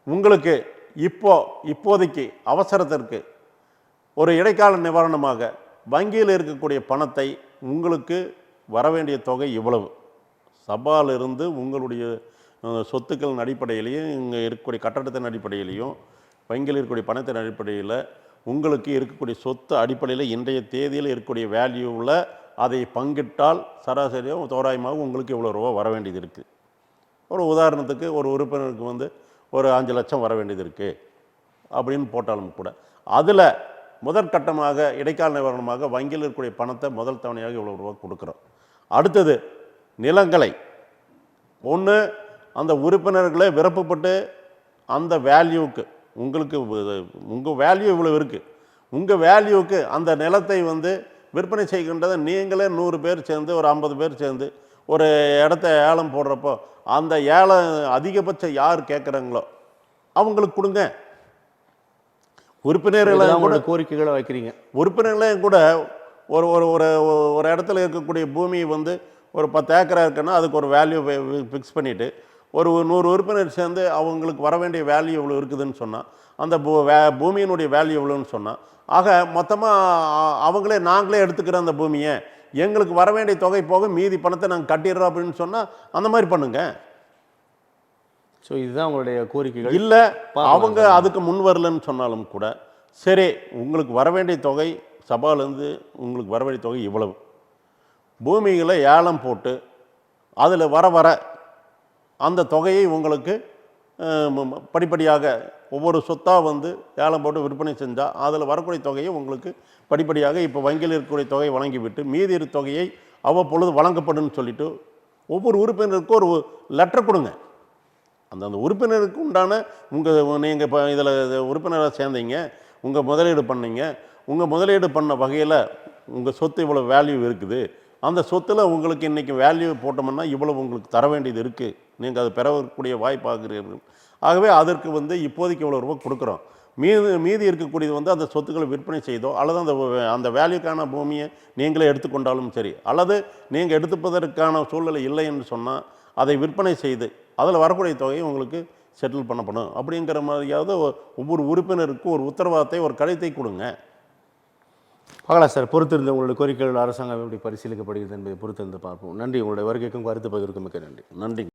உங்களுக்கு இப்போதைக்கு அவசரத்திற்கு ஒரு இடைக்கால நிவாரணமாக வங்கியில் இருக்கக்கூடிய பணத்தை உங்களுக்கு வரவேண்டிய தொகை இவ்வளவு, சபாலிருந்து உங்களுடைய சொத்துக்களின் அடிப்படையிலையும் இங்கே இருக்கக்கூடிய கட்டடத்தின் அடிப்படையிலையும் வங்கியில் இருக்கக்கூடிய பணத்தின் அடிப்படையில் உங்களுக்கு இருக்கக்கூடிய சொத்து அடிப்படையில் இன்றைய தேதியில் இருக்கக்கூடிய வேல்யூவில் அதை பங்கிட்டால் சராசரியாக தோராயமாக உங்களுக்கு இவ்வளோ ரூபா வர வேண்டியது இருக்குது. ஒரு உதாரணத்துக்கு ஒரு உறுப்பினருக்கு வந்து ஒரு 5 லட்சம் வர வேண்டியது இருக்குது அப்படின்னு போட்டாலும் கூட அதில் முதற்கட்டமாக இடைக்கால நிவாரணமாக வங்கியில் இருக்கக்கூடிய பணத்தை முதல் தவணையாக இவ்வளோ ரூபா கொடுக்குறோம். அடுத்தது நிலங்களை ஒன்று அந்த உறுப்பினர்களே விருப்பப்பட்டு அந்த வேல்யூவுக்கு உங்களுக்கு உங்கள் வேல்யூ இவ்வளோ இருக்குது, உங்கள் வேல்யூவுக்கு அந்த நிலத்தை வந்து விற்பனை செய்கின்றதை நீங்களே 100 பேர் சேர்ந்து ஒரு 50 பேர் சேர்ந்து ஒரு இடத்த ஏலம் போடுறப்போ அந்த ஏலம் அதிகபட்சம் யார் கேட்குறாங்களோ அவங்களுக்கு கொடுங்க. உறுப்பினர்களை கூட கோரிக்கைகளை வைக்கிறீங்க. உறுப்பினர்களையும் கூட ஒரு ஒரு ஒரு ஒரு இடத்துல இருக்கக்கூடிய பூமி வந்து ஒரு 10 ஏக்கராக இருக்குன்னா அதுக்கு ஒரு வேல்யூ ஃபிக்ஸ் பண்ணிவிட்டு ஒரு 100 உறுப்பினர் சேர்ந்து அவங்களுக்கு வர வேண்டிய வேல்யூ எவ்வளோ இருக்குதுன்னு சொன்னால் அந்த பூமியினுடைய வேல்யூ எவ்வளோன்னு சொன்னால் ஆக மொத்தமாக அவங்களே நாங்களே எடுத்துக்கிறோம் அந்த பூமியை, எங்களுக்கு வர வேண்டிய தொகை போக மீதி பணத்தை நாங்கள் கட்டிடுறோம் அப்படின்னு சொன்னால் அந்த மாதிரி பண்ணுங்க. ஸோ இதுதான் உங்களுடைய கோரிக்கைகள். இல்லை அவங்க அதுக்கு முன் வரலன்னு சொன்னாலும் கூட சரி, உங்களுக்கு வர வேண்டிய தொகை சபாலேருந்து உங்களுக்கு வர வேண்டிய தொகை இவ்வளவு, பூமிகளை ஏலம் போட்டு அதில் வர அந்த தொகையை உங்களுக்கு படிப்படியாக ஒவ்வொரு சொத்தாக வந்து ஏலம் போட்டு விற்பனை செஞ்சால் அதில் வரக்கூடிய தொகையை உங்களுக்கு படிப்படியாக இப்போ வங்கியில் இருக்கக்கூடிய தொகையை வழங்கிவிட்டு மீதி தொகையை அவ்வப்பொழுது வழங்கப்படுன்னு சொல்லிவிட்டு ஒவ்வொரு உறுப்பினருக்கும் ஒரு லெட்டர் கொடுங்க. அந்தந்த உறுப்பினருக்கு உண்டான நீங்கள் இப்போ இதில் உறுப்பினராக சேர்ந்தீங்க, உங்கள் முதலீடு பண்ணீங்க, உங்கள் முதலீடு பண்ண வகையில் உங்கள் சொத்து இவ்வளோ வேல்யூ இருக்குது, அந்த சொத்தில் உங்களுக்கு இன்றைக்கி வேல்யூ போட்டோம்னா இவ்வளோ உங்களுக்கு தர வேண்டியது இருக்குது, நீங்கள் அதை பெறக்கூடிய வாய்ப்பாகிறீர்கள். ஆகவே அதற்கு வந்து இப்போதைக்கு இவ்வளோ ரூபா கொடுக்குறோம், மீதி இருக்கக்கூடியது வந்து அந்த சொத்துக்களை விற்பனை செய்தோ அல்லது அந்த வேல்யூக்கான பூமியை நீங்களே எடுத்துக்கொண்டாலும் சரி, அல்லது நீங்கள் எடுத்துப்பதற்கான சூழ்நிலை இல்லை என்று சொன்னால் அதை விற்பனை செய்து அதில் வரக்கூடிய தொகையை உங்களுக்கு செட்டில் பண்ணப்படும் அப்படிங்கிற மாதிரியாவது ஒவ்வொரு உறுப்பினருக்கும் ஒரு உத்தரவாதத்தை ஒரு கடிதத்தை கொடுங்க. பார்க்கலாம் சார், பொறுத்திருந்த உங்களுடைய கோரிக்கைகள் அரசாங்கம் எப்படி பரிசீலிக்கப்படுகிறது என்பதை பொறுத்திருந்து பார்ப்போம். நன்றி. உங்களுடைய வருகைக்கும் கருத்து பகிர்வுக்கும் மிக்க நன்றி. நன்றி.